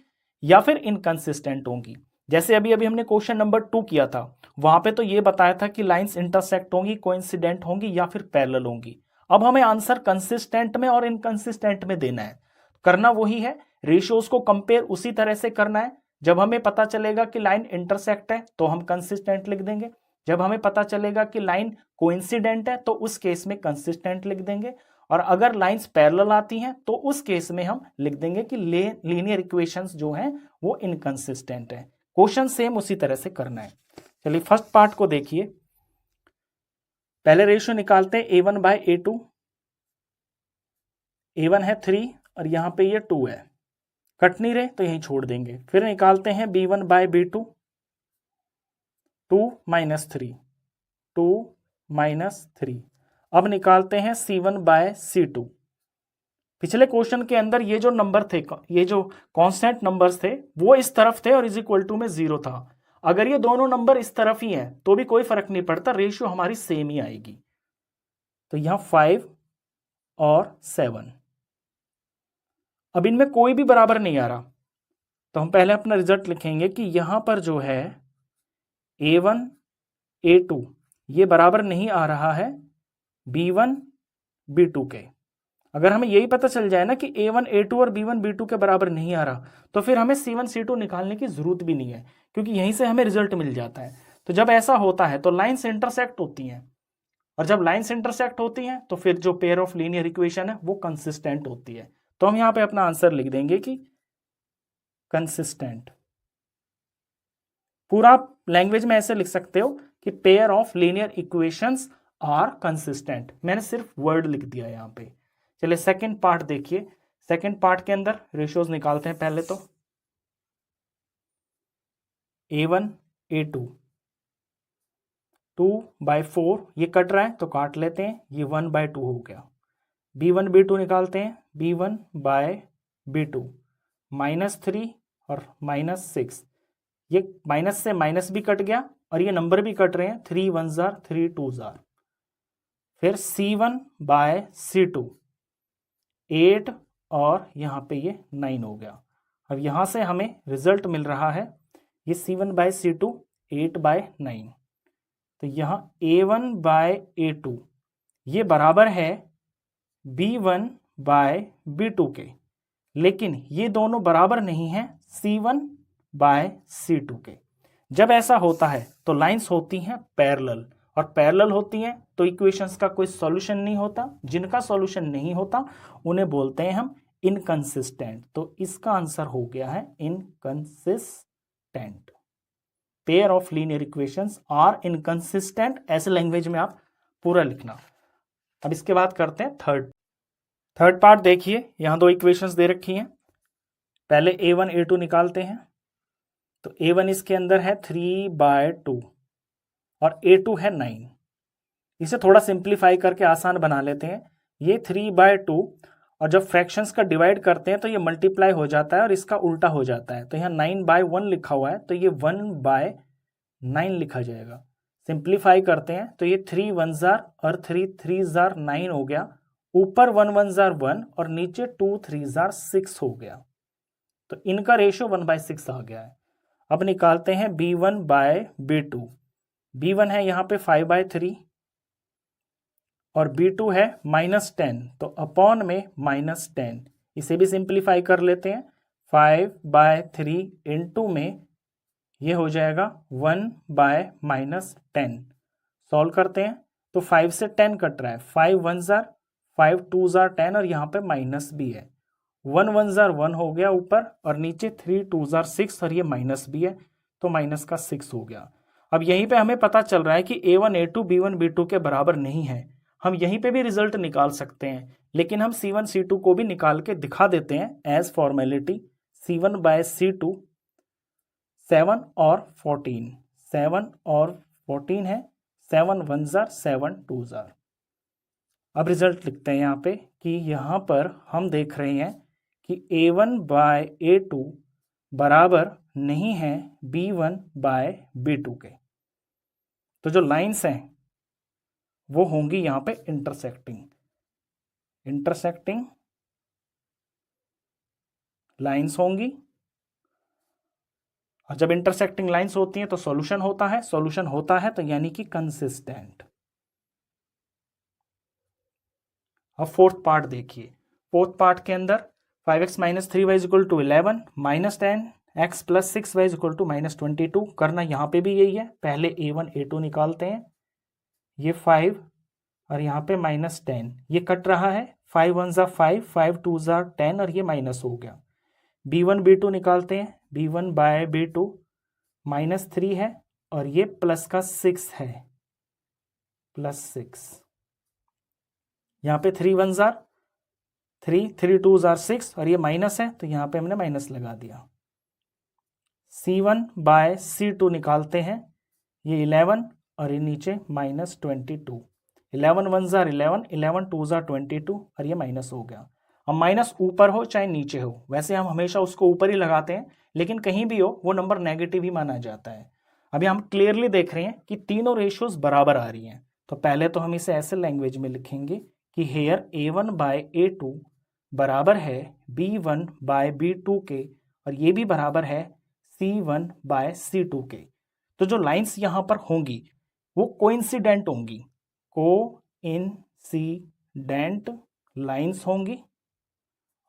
या फिर इनकंसिस्टेंट होंगी। जैसे अभी अभी हमने क्वेश्चन नंबर 2 किया था, वहां पे तो ये बताया था कि लाइंस इंटरसेक्ट होंगी, कोइंसिडेंट होंगी या फिर पैरेलल होंगी। अब हमें आंसर कंसिस्टेंट में और इनकंसिस्टेंट में देना है। करना वही है, रेशियोज को कंपेयर उसी तरह से करना है। जब हमें पता चलेगा कि लाइन इंटरसेक्ट है तो हम कंसिस्टेंट लिख देंगे, जब हमें पता चलेगा कि लाइन कोइंसिडेंट है तो उस केस में कंसिस्टेंट लिख देंगे, और अगर लाइंस पैरेलल आती हैं तो उस केस में हम लिख देंगे कि लीनियर इक्वेशंस जो हैं वो इनकंसिस्टेंट है। क्वेश्चन सेम उसी तरह से करना है। चलिए फर्स्ट पार्ट को देखिए। पहले रेशियो निकालते हैं A1 बाय A2। A1 है 3 और यहां पे ये 2 है, कट नहीं रहे तो यहीं छोड़ देंगे। फिर निकालते हैं B1 बाय B2, 2 - 3, 2 - 3। अब निकालते हैं C1 बाय C2। पिछले क्वेश्चन के अंदर ये जो नंबर थे, ये जो कांस्टेंट नंबर्स थे वो इस तरफ थे और इज इक्वल टू में 0 था। अगर ये दोनों नंबर इस तरफ ही हैं तो भी कोई फर्क नहीं पड़ता, रेशियो हमारी सेम ही आएगी। तो यहां 5 और 7, अब इनमें कोई भी बराबर नहीं आ रहा, तो हम पहले अपना रिजल्ट लिखेंगे कि यहां पर जो है A1 A2 ये बराबर नहीं आ रहा है B1 B2 के। अगर हमें यही पता चल जाए ना कि A1 A2 और B1 B2 के बराबर नहीं आ रहा, तो फिर हमें C1 C2 निकालने की जरूरत भी नहीं है, क्योंकि यहीं से हमें रिजल्ट मिल जाता है। तो जब ऐसा होता है तो लाइन्स इंटरसेक्ट होती हैं, और जब लाइन्स इंटरसेक्ट होती हैं तो फिर जो पेयर ऑफ लीनियर इक्वेशन है वो कंसिस्टेंट होती है। तो हम यहां पे अपना आंसर लिख देंगे कि कंसिस्टेंट। पूरा लैंग्वेज में ऐसे लिख सकते हो कि pair of linear equations are consistent. मैंने सिर्फ वर्ड लिख दिया यहां पे। चलिए सेकंड पार्ट देखिए। सेकंड पार्ट के अंदर रेशियोज निकालते हैं। पहले तो A1 A2 2/4 ये कट रहा है तो काट लेते हैं, ये 1/2 हो गया। B1 B2 निकालते हैं, B1/B2 -3 और -6, ये माइनस से माइनस भी कट गया और ये नंबर भी कट रहे हैं, 3 1 जार 3 2 जार। फिर C1/C2 8 और यहाँ पे ये 9 हो गया। अब यहाँ से हमें रिजल्ट मिल रहा है ये C1/C2 8/9। तो यहाँ A1/A2 ये बराबर है B1/B2 के, लेकिन ये दोनों बराबर नहीं है C1/C2 के। जब ऐसा होता है तो लाइंस होती हैं पैरेलल, और पैरेलल होती हैं तो इक्वेशंस का कोई सॉल्यूशन नहीं होता। जिनका सॉल्यूशन नहीं होता उन्हें बोलते हैं हम इनकंसिस्टेंट। तो इसका आंसर हो गया है inconsistent. Pair of linear equations are inconsistent, ऐसे लैंग्वेज में आप पूरा लिखना। अब इसके बाद करते हैं थर्ड पार्ट। देखिए यहां दो इक्वेशंस दे रखी हैं। पहले A1 A2 निकालते हैं। तो A1 इसके अंदर है 3/2 और A2 है 9। इसे थोड़ा सिंप्लीफाई करके आसान बना लेते हैं। ये 3/2 और जब फ्रैक्शंस का डिवाइड करते हैं तो ये मल्टीप्लाई हो जाता है और इसका उल्टा हो जाता है। तो यहाँ 9/1 लिखा हुआ है तो ये 1/9 लिखा जाएगा। सिंप्लीफाई करते हैं तो ये 3 1 जार और 3 3 जार 9 हो गया। ऊपर 1 1 जार 1 और नीचे 2 3 जार 6 हो गया। तो इनका रेशियो 1/6 आ गया है। अब निकालते हैं B1/B2। B1 है यहाँ पे 5/3 और B2 है -10, तो अपॉन में -10। इसे भी सिंप्लीफाई कर लेते हैं। 5/3 इंटू में ये हो जाएगा 1/-10। सॉल्व करते हैं तो 5 से 10 कट रहा है, 5 1 जार 5 2 जार 10 और यहाँ पे माइनस भी है। 1 1 जार 1 हो गया ऊपर और नीचे 3 2 जार 6 और ये माइनस भी है तो माइनस का 6 हो गया। अब यहीं पे हमें पता चल रहा है कि A1 A2 B1 B2 के बराबर नहीं है। हम यहीं पे भी रिजल्ट निकाल सकते हैं, लेकिन हम C1 C2 को भी निकाल के दिखा देते हैं एज फॉर्मेलिटी। C1/C2 7 और 14, 7 और 14 है, 7 1 जार 7 2 जार। अब रिजल्ट लिखते हैं यहाँ पे कि यहाँ पर हम देख रहे हैं कि A1/A2 बराबर नहीं है B1/B2 के। तो जो लाइंस हैं वो होंगी यहाँ पे इंटरसेक्टिंग लाइंस होंगी। और जब इंटरसेक्टिंग लाइंस होती हैं तो सॉल्यूशन होता है तो यानी कि कंसिस्टेंट। अब फोर्थ पार्ट देखिए। फोर्थ पार्ट के अंदर 5x - 3y = 11, -10x + 6y = -22। करना यहाँ पे भी यही है। पहले A1 A2 निकालते हैं। ये 5 और यहाँ पे -10, ये कट रहा है, 5 1 जार 5 5 2 जार 10 और ये माइनस हो गया। B1 B2 निकालते हैं। B1/B2 -3 है और ये प्लस का 6 है, +6। यहाँ पे 3 1 जार 3 3 2 जार 6 और ये माइनस है तो यहाँ पे हमने माइनस लगा दिया। C1/C2 निकालते हैं। ये 11 और ये नीचे -22। 11 1 जार 11 11 2 जार 22 और ये माइनस हो गया। अब माइनस ऊपर हो चाहे नीचे हो, वैसे हम हमेशा उसको ऊपर ही लगाते हैं, लेकिन कहीं भी हो वो नंबर नेगेटिव ही माना जाता है। अभी हम क्लियरली देख रहे हैं कि तीनों रेशियोज बराबर आ रही हैं। तो पहले तो हम इसे ऐसे लैंग्वेज में लिखेंगे कि हेयर A1/A2 बराबर है B1/B2 के और ये भी बराबर है C1/C2 के। तो जो लाइंस यहां पर होंगी वो कोइंसिडेंट होंगी, कोइंसिडेंट लाइंस होंगी,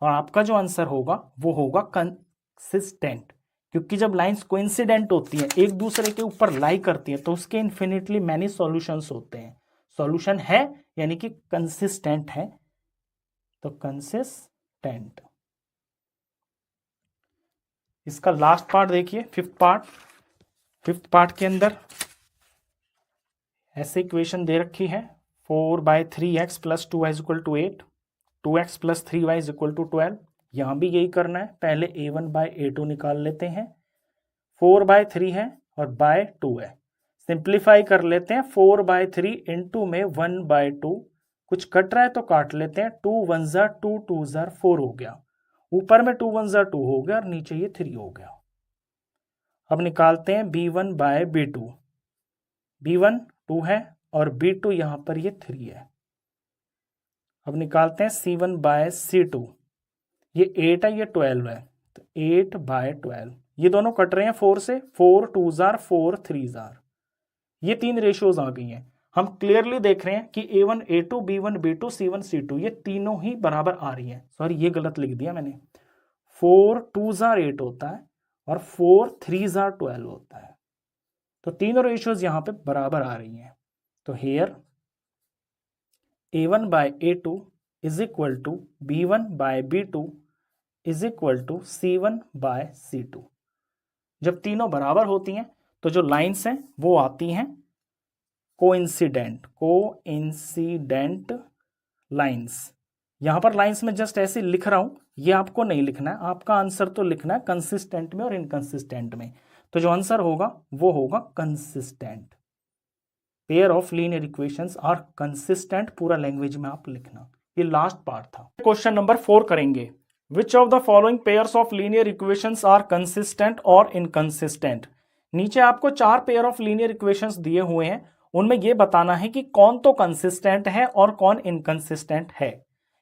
और आपका जो आंसर होगा वो होगा कंसिस्टेंट, क्योंकि जब लाइंस कोइंसिडेंट होती हैं, एक दूसरे के ऊपर लाई करती हैं, तो उसके इन्फिनिटली मैनी सॉल्यूशंस होते हैं। सॉल्यूशन है यानी कि कंसिस्टेंट है, तो कंसिस्टेंट। इसका लास्ट पार्ट देखिए, फिफ्थ पार्ट के अंदर ऐसे इक्वेशन दे रखी है, 4/3x + 2y = 8, 2x + 3y = 12। यहां भी यही करना है, पहले a1/a2 निकाल लेते हैं, 4/3 है और बाय 2 है, सिंप्लीफाई कर लेते हैं, 4/3 इंटू में 1/2, कुछ कट रहा है तो काट लेते हैं, 2 1 ज़ा 2 2 ज़ा 4 हो गया, ऊपर में 2 1 ज़ा 2 हो गया और नीचे ये 3 हो गया। अब निकालते हैं b1/b2, b1 2 है और b2 यहां पर ये 3 है। अब निकालते हैं c1/c2, ये 8 है ये 12 है, तो 8/12, ये दोनों कट रहे हैं 4 से, 4 2 ज़ार 4 3 ज़ार, ये 3 रेशियोज आ गई हैं। हम क्लियरली देख रहे हैं कि a1 a2 b1 b2 c1 c2 ये तीनों ही बराबर आ रही हैं। सॉरी ये गलत लिख दिया मैंने, 4 2 ज़ार 8 होता है और 4 3 ज़ार 12 होता है, तो तीनों रेशियोज यहां पे बराबर आ रही हैं। तो here a1/a2 is equal to b1/b2 is equal to c1/c2। जब तीनों बराबर होती हैं तो जो लाइंस हैं वो आती हैं कोइंसिडेंट लाइंस। यहां पर लाइंस में जस्ट ऐसे लिख रहा हूं, ये आपको नहीं लिखना है, आपका आंसर तो लिखना है कंसिस्टेंट में और इनकंसिस्टेंट में। तो जो आंसर होगा वो होगा consistent. Pair of linear equations are consistent, पूरा लैंग्वेज में आप लिखना। ये लास्ट पार्ट था। क्वेश्चन नंबर 4 करेंगे, which of the following pairs of linear equations are consistent और इनकंसिस्टेंट। नीचे आपको 4 पेयर ऑफ लीनियर इक्वेशंस दिए हुए हैं, उनमें यह बताना है कि कौन तो कंसिस्टेंट है और कौन इनकंसिस्टेंट है।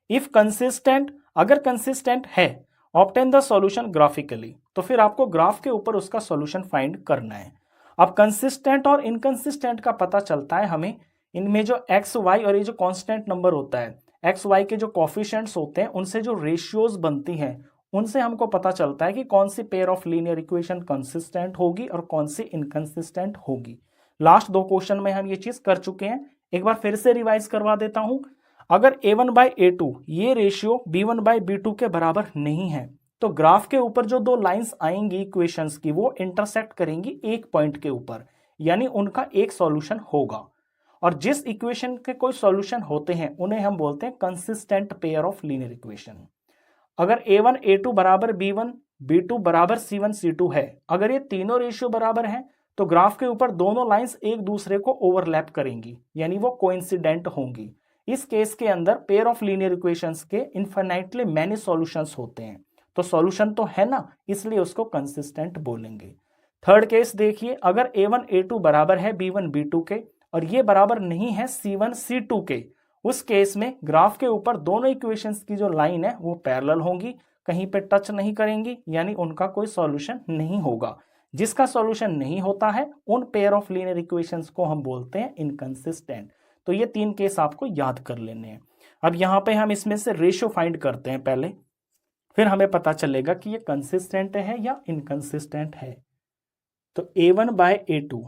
इफ कंसिस्टेंट, अगर कंसिस्टेंट है, ऑब्टेन द सॉल्यूशन ग्राफिकली, तो फिर आपको ग्राफ के ऊपर उसका सॉल्यूशन फाइंड करना है। अब कंसिस्टेंट और इनकंसिस्टेंट का पता चलता है हमें इनमें जो एक्स वाई और ये जो कांस्टेंट नंबर होता है, एक्स वाई के जो कोफिशिएंट्स होते हैं उनसे जो रेशियोज बनती हैं उनसे हमको पता चलता है कि कौन सी pair of linear equation consistent होगी और कौन सी इनकंसिस्टेंट होगी। लास्ट 2 क्वेश्चन में हम ये चीज कर चुके हैं, एक बार फिर से रिवाइज करवा देता हूं। अगर a1/a2 ये रेशियो b1/b2 के बराबर नहीं है तो ग्राफ के ऊपर जो 2 लाइंस आएंगी इक्वेशंस की वो इंटरसेक्ट करेंगी एक पॉइंट के ऊपर, यानी उनका एक सॉल्यूशन होगा। और जिस इक्वेशन के कोई सॉल्यूशन होते हैं उन्हें हम बोलते हैं consistent pair of linear equation. अगर a1 a2 बराबर b1 b2 बराबर c1 c2 है, अगर ये तीनों रेशियो बराबर हैं तो ग्राफ के ऊपर दोनों लाइंस एक दूसरे को ओवरलैप करेंगी, यानी वो कोइंसिडेंट होंगी। इस केस के अंदर पेयर ऑफ लीनियर इक्वेशंस के इनफाइनाइटली मैनी सॉल्यूशंस होते हैं, तो सॉल्यूशन तो है ना, इसलिए उसको कंसिस्टेंट बोलेंगे। थर्ड केस देखिए, अगर a1 a2 बराबर है b1 b2 के और ये बराबर नहीं है c1 c2 के, उस केस में ग्राफ के ऊपर दोनों इक्वेशंस की जो लाइन है वो पैरेलल होंगी, कहीं पे टच नहीं करेंगी, यानी उनका कोई सॉल्यूशन नहीं होगा। जिसका सॉल्यूशन नहीं होता है उन पेयर ऑफ लीनियर इक्वेशंस को हम बोलते हैं इनकंसिस्टेंट। तो ये 3 केस आपको याद कर लेने हैं। अब यहां पे हम इसमें से रेशियो फाइंड करते हैं पहले, फिर हमें पता चलेगा कि ये कंसिस्टेंट है या इनकंसिस्टेंट है। तो a1/a2,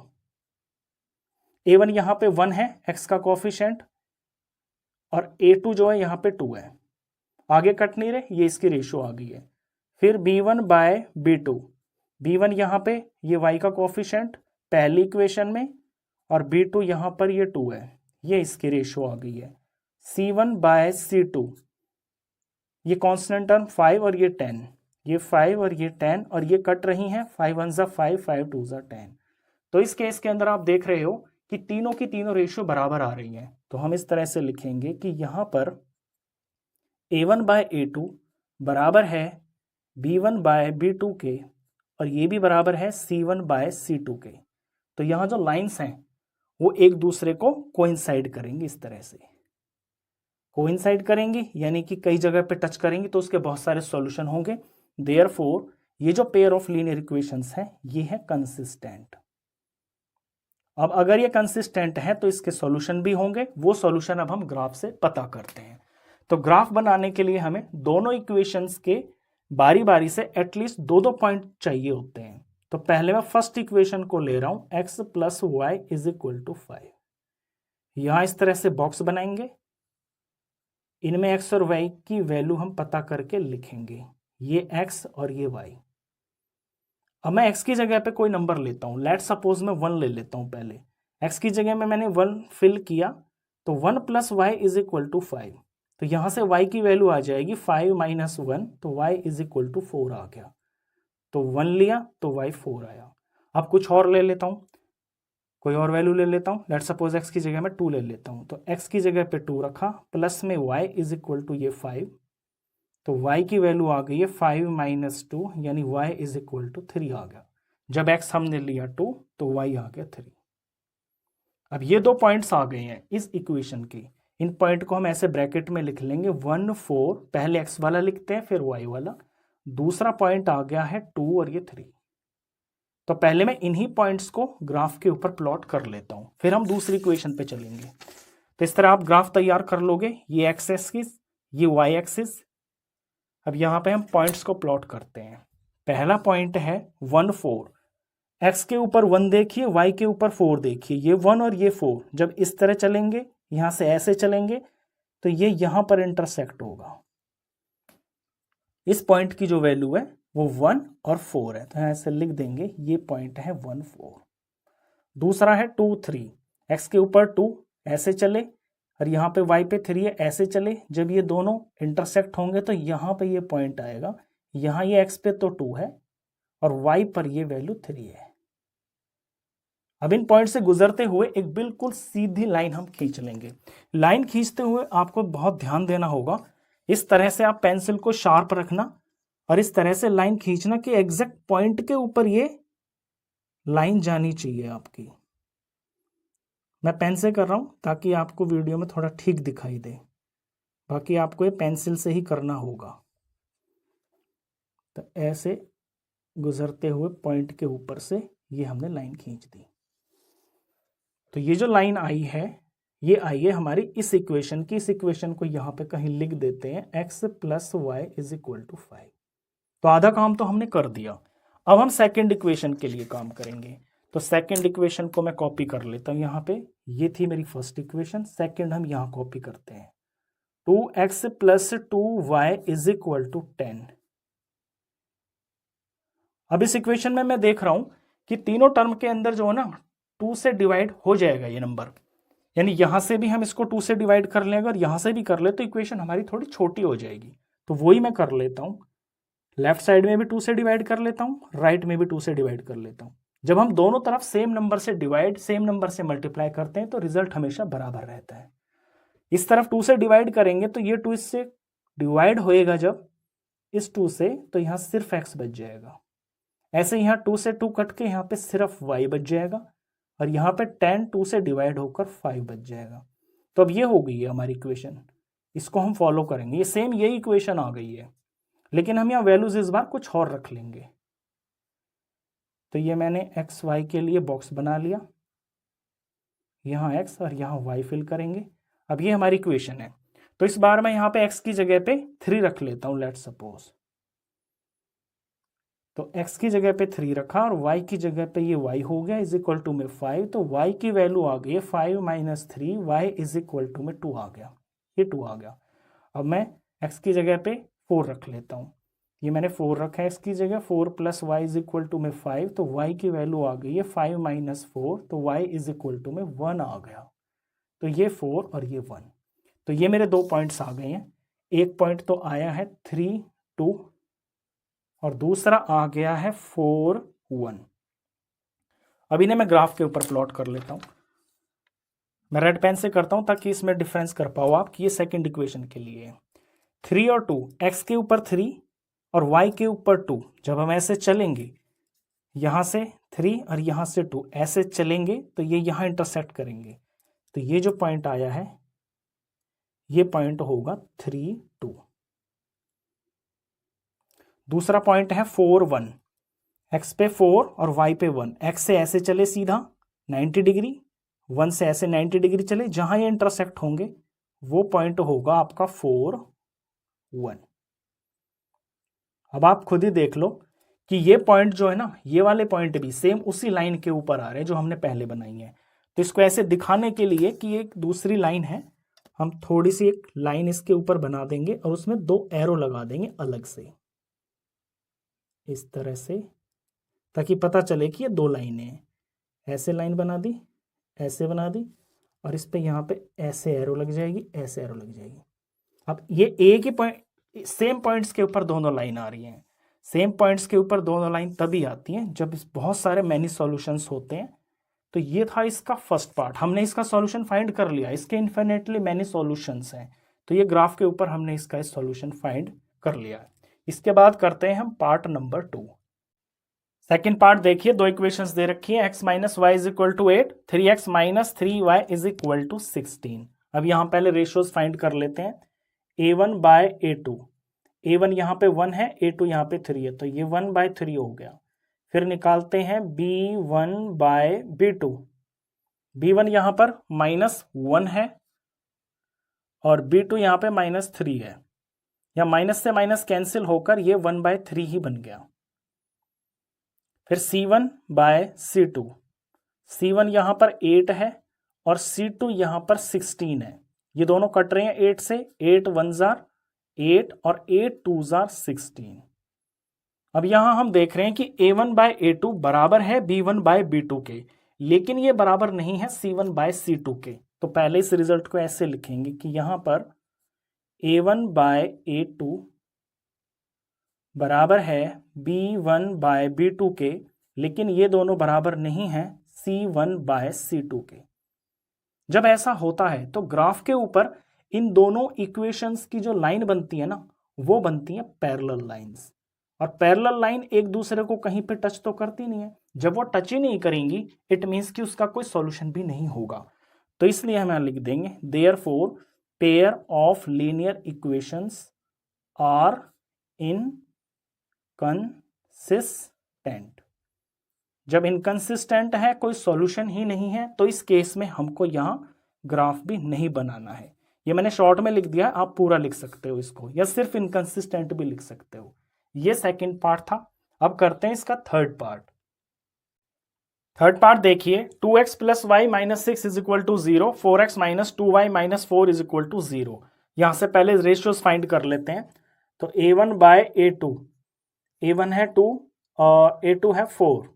a1 यहां पे 1 है x का कोफिशिएंट और a2 जो है यहां पे 2 है, आगे कट नहीं रहे, ये इसकी रेशियो आ गई है। फिर b1/b2, b1 यहां पे ये y का कोफिशिएंट पहली इक्वेशन में और b2 यहां पर ये 2 है, ये इसकी रेशियो आ गई है। c1/c2, ये कांस्टेंट टर्म 5 और ये 10, ये 5 और ये 10 और ये कट रही हैं, 5 1 ज़ा 5 5 2 ज़ा 10। तो इस केस के अंदर आप देख रहे हो कि तीनों की तीनों रेशियो बराबर आ रही हैं, तो हम इस तरह से लिखेंगे कि यहां पर a1/a2 बराबर है b1/b2 के और ये भी बराबर है c1/c2 के। तो यहां जो लाइंस हैं वो एक दूसरे को कोइंसाइड करेंगी, इस तरह से कोइंसाइड करेंगी, यानी कि कई जगह पे टच करेंगी तो उसके बहुत सारे सॉल्यूशन होंगे। देयरफॉर ये जो पेयर ऑफ लीनियर इक्वेशंस हैं ये है कंसिस्टेंट। अब अगर ये कंसिस्टेंट है तो इसके सॉल्यूशन भी होंगे, वो सॉल्यूशन अब हम ग्राफ से पता करते हैं। तो ग्राफ बनाने के लिए हमें दोनों इक्वेशंस के बारी बारी से एटलीस्ट दो दो पॉइंट चाहिए होते हैं। तो पहले मैं फर्स्ट इक्वेशन को ले रहा हूं, x plus Y is equal to 5। यहां इस तरह से बॉक्स बनाएंगे, इनमें x और y की वैल्यू हम पता करके लिखेंगे, ये x और ये y। अब मैं x की जगह पे कोई नंबर लेता हूं, लेट सपोज मैं 1 ले लेता हूं। पहले x की जगह में मैंने 1 फिल किया, तो 1 plus Y is equal to 5। तो यहां से y की वैल्यू आ जाएगी 5 माइनस 1, तो y इज इक्वल टू 4 आ गया। तो 1 लिया तो y 4 आया। अब कुछ और ले लेता हूं, कोई और वैल्यू ले लेता हूं, लेट सपोज x की जगह में 2 ले लेता हूं। तो x की जगह पे 2 रखा, प्लस में y इज इक्वल टू ये 5। तो y की वैल्यू आ गई है 5 माइनस 2, यानी y इज इक्वल टू 3 आ गया। जब x हमने लिया 2 तो y आ गया 3। अब ये दो पॉइंट्स आ गए हैं इस इक्वेशन के, इन पॉइंट को हम ऐसे ब्रैकेट में लिख लेंगे 1 4, पहले x वाला लिखते हैं फिर y वाला। दूसरा पॉइंट आ गया है 2 और ये 3। तो पहले मैं इन्हीं पॉइंट्स को ग्राफ के ऊपर प्लॉट कर लेता हूं, फिर हम दूसरी इक्वेशन पे चलेंगे। तो इस तरह आप ग्राफ तैयार कर लोगे, ये एक्स एक्सिस, ये वाई एक्सिस। अब यहां पे हम पॉइंट्स को प्लॉट करते हैं। पहला पॉइंट है 1 4, एक्स के ऊपर 1 देखिए, वाई के ऊपर 4 देखिए, ये 1 और ये 4 जब इस तरह चलेंगे, यहां से ऐसे चलेंगे, तो ये यहां पर इंटरसेक्ट होगा। इस पॉइंट की जो वैल्यू है वो 1 और 4 है, तो ऐसे लिख देंगे, ये पॉइंट है 1 4। दूसरा है 2 3, एक्स के ऊपर 2 ऐसे चले और यहाँ पे y पे 3 है, ऐसे चले, जब ये दोनों इंटरसेक्ट होंगे तो यहाँ पे ये पॉइंट आएगा। यहाँ ये x पे तो 2 है और y पर ये वैल्यू 3 है। अब इन पॉइंट से गुजरते हुए एक बिल्कुल सीधी लाइन हम खींच लेंगे। लाइन खींचते हुए आपको बहुत ध्यान देना होगा, इस तरह से आप पेंसिल को शार्प रखना और इस तरह से लाइन खींचना कि एग्जैक्ट पॉइंट के ऊपर ये लाइन जानी चाहिए आपकी। मैं पेन से कर रहा हूं ताकि आपको वीडियो में थोड़ा ठीक दिखाई दे, बाकी आपको ये पेंसिल से ही करना होगा। तो ऐसे गुजरते हुए पॉइंट के ऊपर से ये हमने लाइन खींच दी। तो ये जो लाइन आई है, ये आई है हमारी इस इक्वेशन की। इस इक्वेशन को यहाँ पे कहीं लिख देते हैं, x plus Y is equal to 5। तो आधा काम तो हमने कर दिया। अब हम सेकेंड इक्वेशन के लिए काम करेंगे। तो सेकेंड इक्वेशन को मैं कॉपी कर लेता हूं यहाँ पे, ये थी मेरी फर्स्ट इक्वेशन, सेकेंड हम यहाँ कॉपी करते हैं। 2x plus 2y is equal to 10। अब इस इक्वेशन में मैं देख रहा हूं कि तीनों टर्म के अंदर जो है ना 2 से डिवाइड हो जाएगा ये नंबर, यानी यहां से भी हम इसको 2 से डिवाइड कर लेंगे और यहां से भी कर ले तो इक्वेशन हमारी थोड़ी छोटी हो जाएगी। तो वही मैं कर लेता हूं, लेफ्ट साइड में भी 2 से डिवाइड कर लेता हूं, राइट में भी 2 से डिवाइड कर लेता हूं। जब हम दोनों तरफ सेम नंबर से डिवाइड, सेम नंबर से मल्टीप्लाई करते हैं तो रिजल्ट हमेशा बराबर रहता है। इस तरफ 2 से डिवाइड करेंगे तो ये 2 इससे डिवाइड होएगा जब इस 2 से, तो यहां सिर्फ x बच जाएगा। ऐसे यहां 2 से 2 कट के यहां पे सिर्फ y बच जाएगा और यहां पे 10 2 से डिवाइड होकर 5 बच जाएगा। तो अब ये हो गई है हमारी इक्वेशन, इसको हम फॉलो करेंगे। ये सेम यही इक्वेशन आ गई है, लेकिन हम यहाँ वैल्यूज इस बार कुछ और रख लेंगे। तो ये मैंने एक्स वाई के लिए बॉक्स बना लिया, यहाँ x और यहाँ y फिल करेंगे। अब ये हमारी इक्वेशन है। तो इस बार मैं यहाँ पे x की जगह पे 3 रख लेता हूँ, लेट सपोज। तो x की जगह पे 3 रखा और y की जगह पे ये y हो गया इज इक्वल टू में 5। तो y की वैल्यू आ गई है 5 minus 3, y is equal to में 2 आ गया, ये 2 आ गया। अब मैं x की जगह पे 4 रख लेता हूँ, ये मैंने 4 रखा है x की जगह। 4 plus Y is equal to में 5, तो y की वैल्यू आ गई है 5 माइनस 4, तो y इज इक्वल टू में 1 आ गया। तो ये 4 और ये 1, तो ये मेरे दो पॉइंट्स आ गए हैं। एक पॉइंट तो आया है 3 2 और दूसरा आ गया है 4 1। अब इन्हें मैं ग्राफ के ऊपर प्लॉट कर लेता हूं। मैं रेड पेन से करता हूं ताकि इसमें डिफरेंस कर पाओ आप कि ये सेकंड इक्वेशन के लिए 3 और 2, x के ऊपर 3 और y के ऊपर 2। जब हम ऐसे चलेंगे, यहां से 3 और यहां से 2 ऐसे चलेंगे तो ये यहां इंटरसेक्ट करेंगे। तो ये जो पॉइंट आया है ये पॉइंट होगा 3 2। दूसरा पॉइंट है 4 1, x पे 4 और y पे 1। x से ऐसे चले सीधा, 90 डिग्री, 1 से ऐसे 90 डिग्री चले, जहां ये इंटरसेक्ट होंगे वो पॉइंट होगा आपका 4 1। अब आप खुद ही देख लो कि ये पॉइंट जो है ना, ये वाले पॉइंट भी सेम उसी लाइन के ऊपर आ रहे हैं जो हमने पहले बनाई है। तो इसको ऐसे दिखाने के लिए कि एक दूसरी लाइन है, हम थोड़ी सी एक लाइन इसके ऊपर बना देंगे और उसमें 2 एरो लगा देंगे अलग से, इस तरह से, ताकि पता चले कि ये 2 लाइनें हैं। ऐसे लाइन बना दी, ऐसे बना दी, और इस पे यहाँ पे ऐसे एरो लग जाएगी, ऐसे एरो लग जाएगी। अब ये एक ही पॉइंट, सेम पॉइंट्स के ऊपर दोनों लाइन आ रही हैं। सेम पॉइंट्स के ऊपर दोनों लाइन तभी आती हैं जब बहुत सारे मैनी सॉल्यूशंस होते हैं। तो ये था इसका फर्स्ट पार्ट, हमने इसका सॉल्यूशन फाइंड कर लिया। इसके इन्फिनिटली मैनी सॉल्यूशंस हैं, तो ये ग्राफ के ऊपर हमने इसका सॉल्यूशन फाइंड कर लिया। इसके बाद करते हैं हम पार्ट नंबर 2। सेकेंड पार्ट देखिए, 2 इक्वेशंस दे रखी है, x minus Y is equal to 8, 3x minus 3y is equal to 16। अब यहाँ पहले रेशियोज फाइंड कर लेते हैं। a1 बाय a2, a1 यहाँ पे 1 है, a2 यहाँ पे 3 है, तो ये 1/3 हो गया। फिर निकालते हैं b1 बाय b2, b1 यहाँ पर -1 है और b2 यहाँ पे -3 है, या माइनस से माइनस कैंसिल होकर ये 1/3 ही बन गया। फिर c1 बाय c2, c1 यहाँ पर 8 है और c2 यहाँ पर 16 है, ये दोनों कट रहे हैं 8 से, 8 1 जार 8 और 8 2 जार 16। अब यहां हम देख रहे हैं कि a1 बाय a2 बराबर है b1 बाय b2 के, लेकिन ये बराबर नहीं है c1 बाय c2 के। तो पहले इस रिजल्ट को ऐसे लिखेंगे कि यहां पर a1 बाय a2 बराबर है b1 बाय b2 के, लेकिन ये दोनों बराबर नहीं है c1 बाय c2 के। जब ऐसा होता है तो ग्राफ के ऊपर इन दोनों इक्वेशंस की जो लाइन बनती है ना, वो बनती है पैरेलल लाइंस। और पैरेलल लाइन एक दूसरे को कहीं पे टच तो करती नहीं है। जब वो टच ही नहीं करेंगी, इट मीन्स कि उसका कोई सॉल्यूशन भी नहीं होगा। तो इसलिए हम यहां लिख देंगे therefore pair of linear equations are inconsistent. जब इनकंसिस्टेंट है, कोई सॉल्यूशन ही नहीं है, तो इस केस में हमको यहां ग्राफ भी नहीं बनाना है। ये मैंने शॉर्ट में लिख दिया, आप पूरा लिख सकते हो इसको, या सिर्फ इनकंसिस्टेंट भी लिख सकते हो। ये सेकंड पार्ट था। अब करते हैं इसका थर्ड पार्ट। थर्ड पार्ट देखिए, 2x plus Y minus 6 is equal to 0, 4x minus 2y minus 4 is equal to 0। यहां से पहले रेशियोज फाइंड कर लेते हैं। तो a1 बाय a2, a1 है 2 और a2 है 4,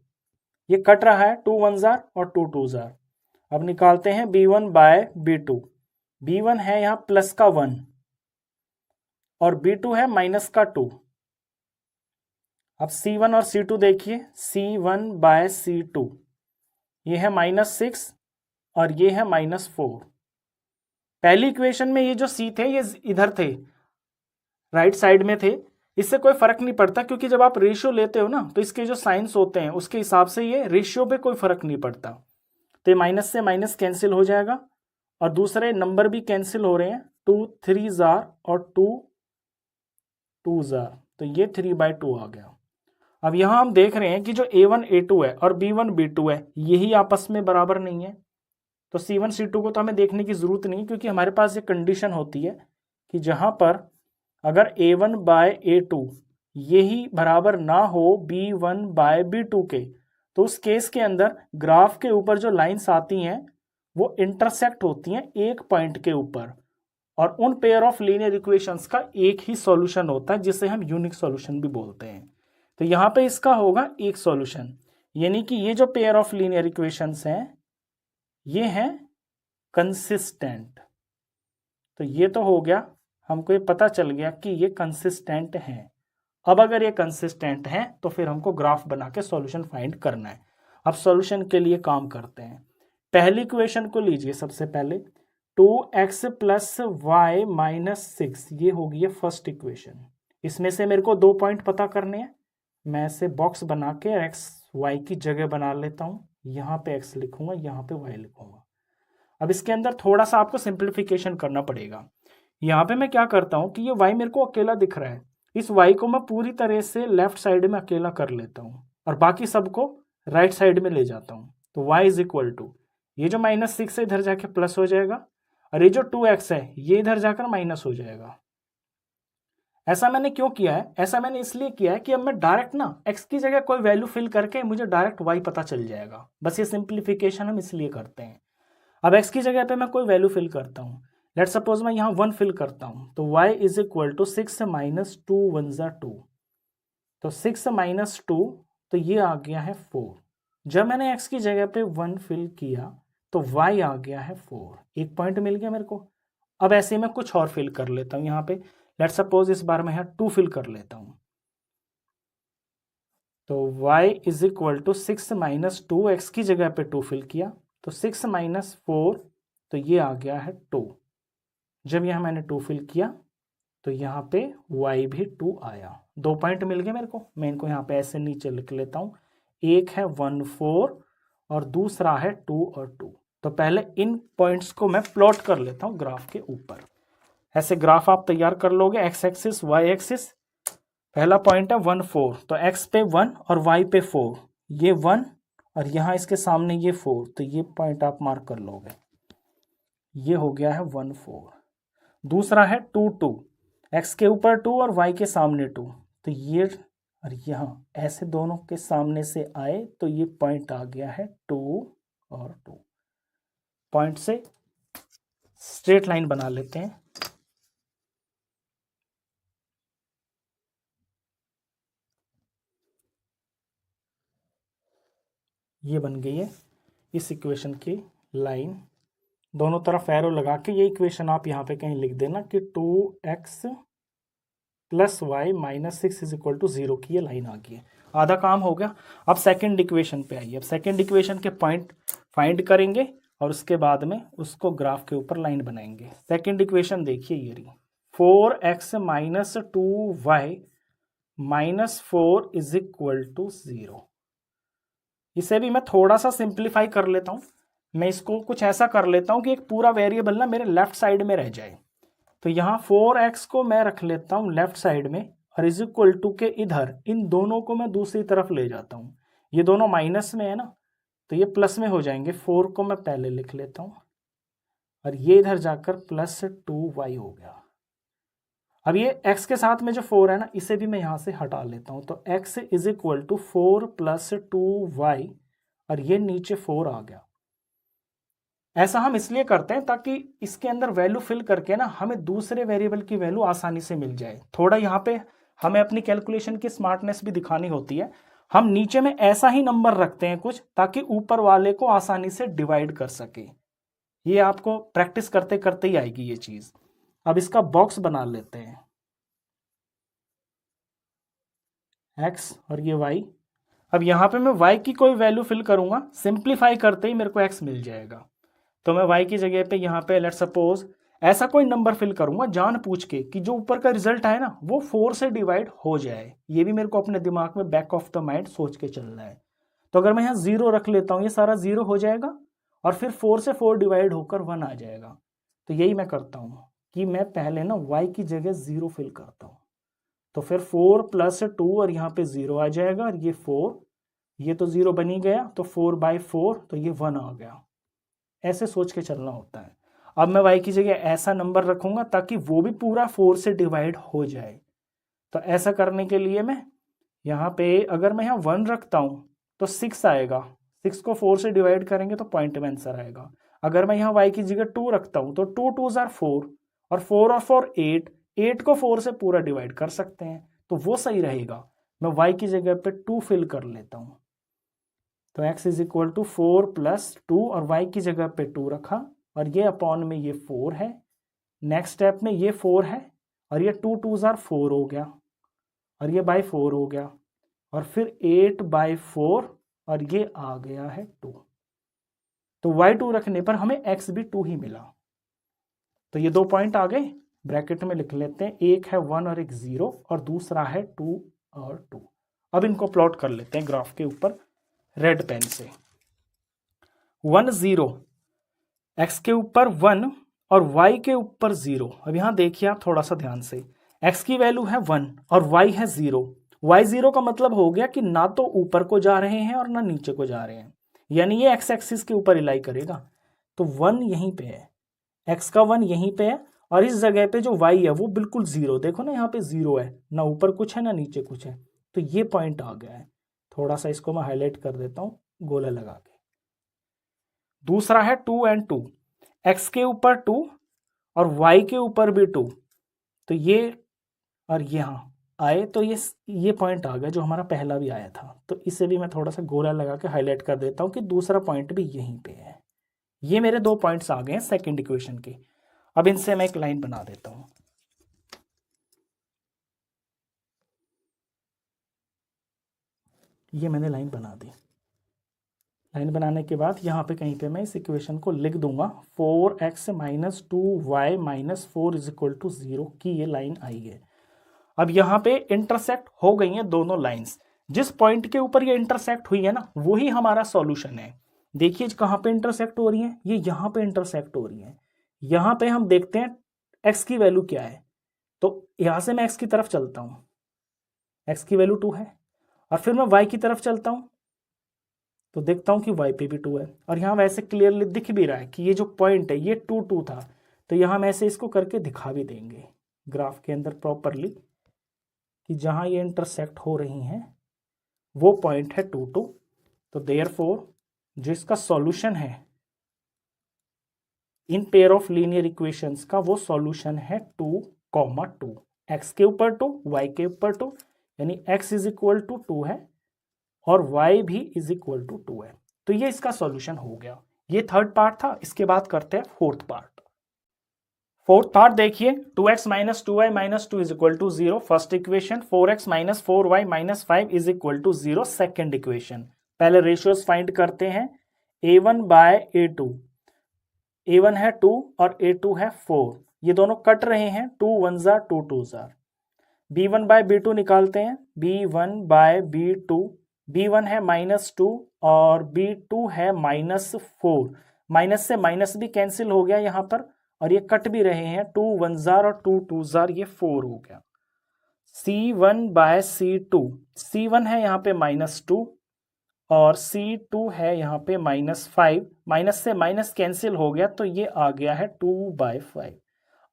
ये कट रहा है 2 1 जार और 2 2 जार। अब निकालते हैं b1 बाय b2, b1 है यहां प्लस का 1 और b2 है माइनस का 2। अब c1 और c2 देखिए, c1 बाय c2, ये है -6 और ये है -4। पहली इक्वेशन में ये जो c थे ये इधर थे, राइट साइड में थे, इससे कोई फर्क नहीं पड़ता, क्योंकि जब आप रेशियो लेते हो ना, तो इसके जो साइंस होते हैं उसके हिसाब से ये रेशियो पे कोई फर्क नहीं पड़ता। तो ये माइनस से माइनस कैंसिल हो जाएगा और दूसरे नंबर भी कैंसिल हो रहे हैं, 2 3 जार और 2 2 जार, तो ये 3/2 आ गया। अब यहां हम देख रहे हैं कि जो a1 a2 है और b1 b2 है, यही आपस में बराबर नहीं है। तो c1 c2 को तो हमें देखने की जरूरत नहीं, क्योंकि हमारे पास ये कंडीशन होती है कि जहां पर अगर a1 बाय a2 यही बराबर ना हो b1 बाय b2 के, तो उस केस के अंदर ग्राफ के ऊपर जो लाइंस आती हैं वो इंटरसेक्ट होती हैं एक पॉइंट के ऊपर, और उन पेयर ऑफ लीनियर इक्वेशंस का एक ही सॉल्यूशन होता है, जिसे हम यूनिक सॉल्यूशन भी बोलते हैं। तो यहां पे इसका होगा एक सॉल्यूशन, यानी कि ये जो पेयर ऑफ लीनियर इक्वेशंस हैं ये हैं कंसिस्टेंट। तो ये तो हो गया, हमको ये पता चल गया कि ये कंसिस्टेंट हैं। अब अगर ये कंसिस्टेंट हैं तो फिर हमको ग्राफ बना के सॉल्यूशन फाइंड करना है। अब सॉल्यूशन के लिए काम करते हैं। पहली इक्वेशन को लीजिए सबसे पहले, 2x प्लस वाई माइनस 6, ये होगी ये फर्स्ट इक्वेशन। इसमें से मेरे को 2 पॉइंट पता करने हैं, मैं इसे बॉक्स बना के x y की जगह बना लेता हूँ। यहाँ पे x लिखूंगा, यहाँ पे y लिखूंगा। अब इसके अंदर थोड़ा सा आपको सिंप्लीफिकेशन करना पड़ेगा। यहाँ पे मैं क्या करता हूँ कि ये y मेरे को अकेला दिख रहा है, इस y को मैं पूरी तरह से लेफ्ट साइड में अकेला कर लेता हूँ और बाकी सबको राइट साइड में ले जाता हूँ। तो y इज इक्वल टू ये जो -6 है इधर जाके प्लस हो जाएगा और ये जो 2x है ये इधर जाकर माइनस हो जाएगा। ऐसा मैंने क्यों किया है? ऐसा मैंने इसलिए किया है कि अब मैं डायरेक्ट ना x की जगह कोई वैल्यू फिल करके मुझे डायरेक्ट y पता चल जाएगा। बस ये सिंप्लीफिकेशन हम इसलिए करते हैं। अब x की जगह पे मैं कोई वैल्यू फिल करता हूँ, लेट सपोज मैं यहाँ 1 फिल करता हूँ, तो y is equal to 6 minus 2 1 ज़ा 2, तो 6 माइनस 2 तो ये आ गया है 4। जब मैंने x की जगह पे 1 फिल किया तो y आ गया है 4, एक पॉइंट मिल गया मेरे को। अब ऐसे मैं कुछ और फिल कर लेता हूँ यहाँ पे, लेट सपोज इस बार मैं यहाँ 2 फिल कर लेता हूँ, तो y is equal to 6 minus 2, x की जगह पे 2 फिल किया तो 6 माइनस 4 तो ये आ गया है 2। जब यहाँ मैंने 2 फिल किया तो यहाँ पे y भी 2 आया, 2 पॉइंट मिल गए मेरे को। मैं इनको यहाँ पे ऐसे नीचे लिख लेता हूँ, एक है 1 4 और दूसरा है 2 और 2। तो पहले इन पॉइंट्स को मैं प्लॉट कर लेता हूँ ग्राफ के ऊपर। ऐसे ग्राफ आप तैयार कर लोगे, एक्स एक्सिस वाई एक्सिस। पहला पॉइंट है 1 4, तो x पे 1 और y पे 4, ये 1 और यहाँ इसके सामने ये 4, तो ये पॉइंट आप मार्क कर लोगे, ये हो गया है 1 4। दूसरा है 2 2, x के ऊपर 2 और y के सामने 2, तो ये और यहाँ ऐसे दोनों के सामने से आए तो ये पॉइंट आ गया है 2 और 2। पॉइंट से स्ट्रेट लाइन बना लेते हैं। ये बन गई है इस इक्वेशन की लाइन, दोनों तरफ एरो लगा के ये इक्वेशन आप यहाँ पे कहीं लिख देना कि 2x plus Y minus 6 is equal to 0 की ये लाइन आ गई है। आधा काम हो गया। अब सेकंड इक्वेशन पे आइए। अब सेकंड इक्वेशन के पॉइंट फाइंड करेंगे और उसके बाद में उसको ग्राफ के ऊपर लाइन बनाएंगे। सेकंड इक्वेशन देखिए ये रही, 4x minus 2y minus 4 is equal to 0। इसे भी मैं थोड़ा सा सिंप्लीफाई कर लेता हूँ। मैं इसको कुछ ऐसा कर लेता हूँ कि एक पूरा वेरिएबल ना मेरे लेफ्ट साइड में रह जाए। तो यहाँ 4x को मैं रख लेता हूँ लेफ्ट साइड में और इज इक्वल टू के इधर इन दोनों को मैं दूसरी तरफ ले जाता हूँ। ये दोनों माइनस में है ना, तो ये प्लस में हो जाएंगे। 4 को मैं पहले लिख लेता हूँ और ये इधर जाकर प्लस 2y हो गया। अब ये x के साथ में जो 4 है ना, इसे भी मैं यहाँ से हटा लेता हूँ। तो x is equal to 4 plus 2y और ये नीचे 4 आ गया। ऐसा हम इसलिए करते हैं ताकि इसके अंदर वैल्यू फिल करके ना हमें दूसरे वेरिएबल की वैल्यू आसानी से मिल जाए। थोड़ा यहाँ पे हमें अपनी कैलकुलेशन की स्मार्टनेस भी दिखानी होती है। हम नीचे में ऐसा ही नंबर रखते हैं कुछ, ताकि ऊपर वाले को आसानी से डिवाइड कर सके। ये आपको प्रैक्टिस करते करते ही आएगी ये चीज। अब इसका बॉक्स बना लेते हैं, x और ये y। अब यहाँ पे मैं y की कोई वैल्यू फिल करूंगा, सिंप्लीफाई करते ही मेरे को x मिल जाएगा। तो मैं y की जगह पे यहाँ पे लेट सपोज ऐसा कोई नंबर फिल करूंगा जान पूछ के कि जो ऊपर का रिजल्ट है ना वो 4 से डिवाइड हो जाए। ये भी मेरे को अपने दिमाग में बैक ऑफ द माइंड सोच के चलना है। तो अगर मैं यहाँ 0 रख लेता हूँ, ये सारा 0 हो जाएगा और फिर 4 से 4 डिवाइड होकर 1 आ जाएगा। तो यही मैं करता हूँ कि मैं पहले ना y की जगह 0 फिल करता हूँ, तो फिर 4 प्लस 2 और यहाँ पे 0 आ जाएगा और ये 4, ये तो 0 बन ही गया, तो 4/4 तो ये 1 आ गया। ऐसे सोच के चलना होता है। अब मैं y की जगह ऐसा नंबर रखूंगा ताकि वो भी पूरा 4 से डिवाइड हो जाए। तो ऐसा करने के लिए मैं यहाँ पे अगर मैं यहाँ 1 रखता हूँ तो 6 आएगा, 6 को 4 से डिवाइड करेंगे तो पॉइंट में आंसर आएगा। अगर मैं यहाँ y की जगह 2 रखता हूँ तो 2 2s are 4 और 4 और 4 8, 8 को 4 से पूरा डिवाइड कर सकते हैं, तो वो सही रहेगा। मैं y की जगह पे 2 फिल कर लेता हूँ। तो x is equal to 4 plus 2 और y की जगह पे 2 रखा और ये अपॉन में ये 4 है। नेक्स्ट स्टेप में ये 4 है और ये 2 2s are 4 हो गया और ये बाई 4 हो गया और फिर 8/4 और ये आ गया है 2। तो y2 रखने पर हमें x भी 2 ही मिला। तो ये 2 पॉइंट आ गए, ब्रैकेट में लिख लेते हैं, एक है 1 और एक 0 और दूसरा है 2 और 2। अब इनको प्लॉट कर लेते हैं ग्राफ के ऊपर रेड पेन से। 1 0, x के ऊपर 1 और y के ऊपर 0। अब यहाँ देखिए आप थोड़ा सा ध्यान से, x की वैल्यू है 1 और y है 0। y 0 का मतलब हो गया कि ना तो ऊपर को जा रहे हैं और ना नीचे को जा रहे हैं। यानी ये एक्स एक्सिस के ऊपर इलाई करेगा। तो 1 यहीं पे है, एक्स का 1 यहीं पे है, और इस जगह पे जो वाई है वो बिल्कुल 0, देखो ना यहाँ पे 0 है, ना ऊपर कुछ है ना नीचे कुछ है, तो ये पॉइंट आ गया है। थोड़ा सा इसको मैं हाईलाइट कर देता हूँ गोला लगा के। दूसरा है 2 and 2, एक्स के ऊपर 2 और वाई के ऊपर भी 2, तो ये और यहाँ आए, तो ये पॉइंट आ गया जो हमारा पहला भी आया था। तो इसे भी मैं थोड़ा सा गोला लगा के हाईलाइट कर देता हूँ कि दूसरा पॉइंट भी यहीं पे है। ये मेरे 2 पॉइंट्स आ गए हैं सेकंड इक्वेशन के। अब इनसे मैं एक लाइन बना देता हूँ। ये मैंने लाइन बना दी। लाइन बनाने के बाद यहाँ पे कहीं पे मैं इस इक्वेशन को लिख दूंगा, 4x - 2y - 4 = 0 की ये लाइन आई है। अब यहाँ पे इंटरसेक्ट हो गई हैं दोनों लाइंस। जिस पॉइंट के ऊपर ये इंटरसेक्ट हुई है ना, वही हमारा सॉल्यूशन है। देखिए कहाँ पे इंटरसेक्ट हो रही है, ये यहाँ पे इंटरसेक्ट हो रही है। यहाँ पे हम देखते हैं x की वैल्यू क्या है, तो यहाँ से मैं x की तरफ चलता हूँ, x की वैल्यू 2 है, और फिर मैं y की तरफ चलता हूँ तो देखता हूँ कि y पे भी 2 है, और यहाँ वैसे क्लियरली दिख भी रहा है कि ये जो पॉइंट है ये 2 2 था। तो यहाँ हम ऐसे इसको करके दिखा भी देंगे ग्राफ के अंदर प्रॉपरली कि जहाँ ये इंटरसेक्ट हो रही हैं वो पॉइंट है 2 2। तो देयरफॉर जो इसका सॉल्यूशन है in pair of linear equations का, वो सॉल्यूशन है 2, 2, x के ऊपर 2 y के ऊपर 2, यानी x = 2 है और y भी = 2 है। तो ये इसका सॉल्यूशन हो गया। ये थर्ड पार्ट था। इसके बाद करते हैं फोर्थ पार्ट। फोर्थ पार्ट देखिए, 2x - 2y - 2 = 0 first equation, 4x - 4y - 5 = 0 second equation. पहले रेशियोज फाइंड करते हैं। a1/a2, a1 है 2 और a2 है 4, ये दोनों कट रहे हैं, 2 1s are 2 2s are। b1/b2 निकालते हैं, b1/b2, b1 है -2 और b2 है -4, माइनस से माइनस भी कैंसिल हो गया यहाँ पर, और ये कट भी रहे हैं, 2 1s are और 2 2s are, ये 4 हो गया। c1/c2, c1 है यहाँ पे -2 और c2 है यहाँ पे -5, माइनस से माइनस कैंसिल हो गया तो ये आ गया है 2/5।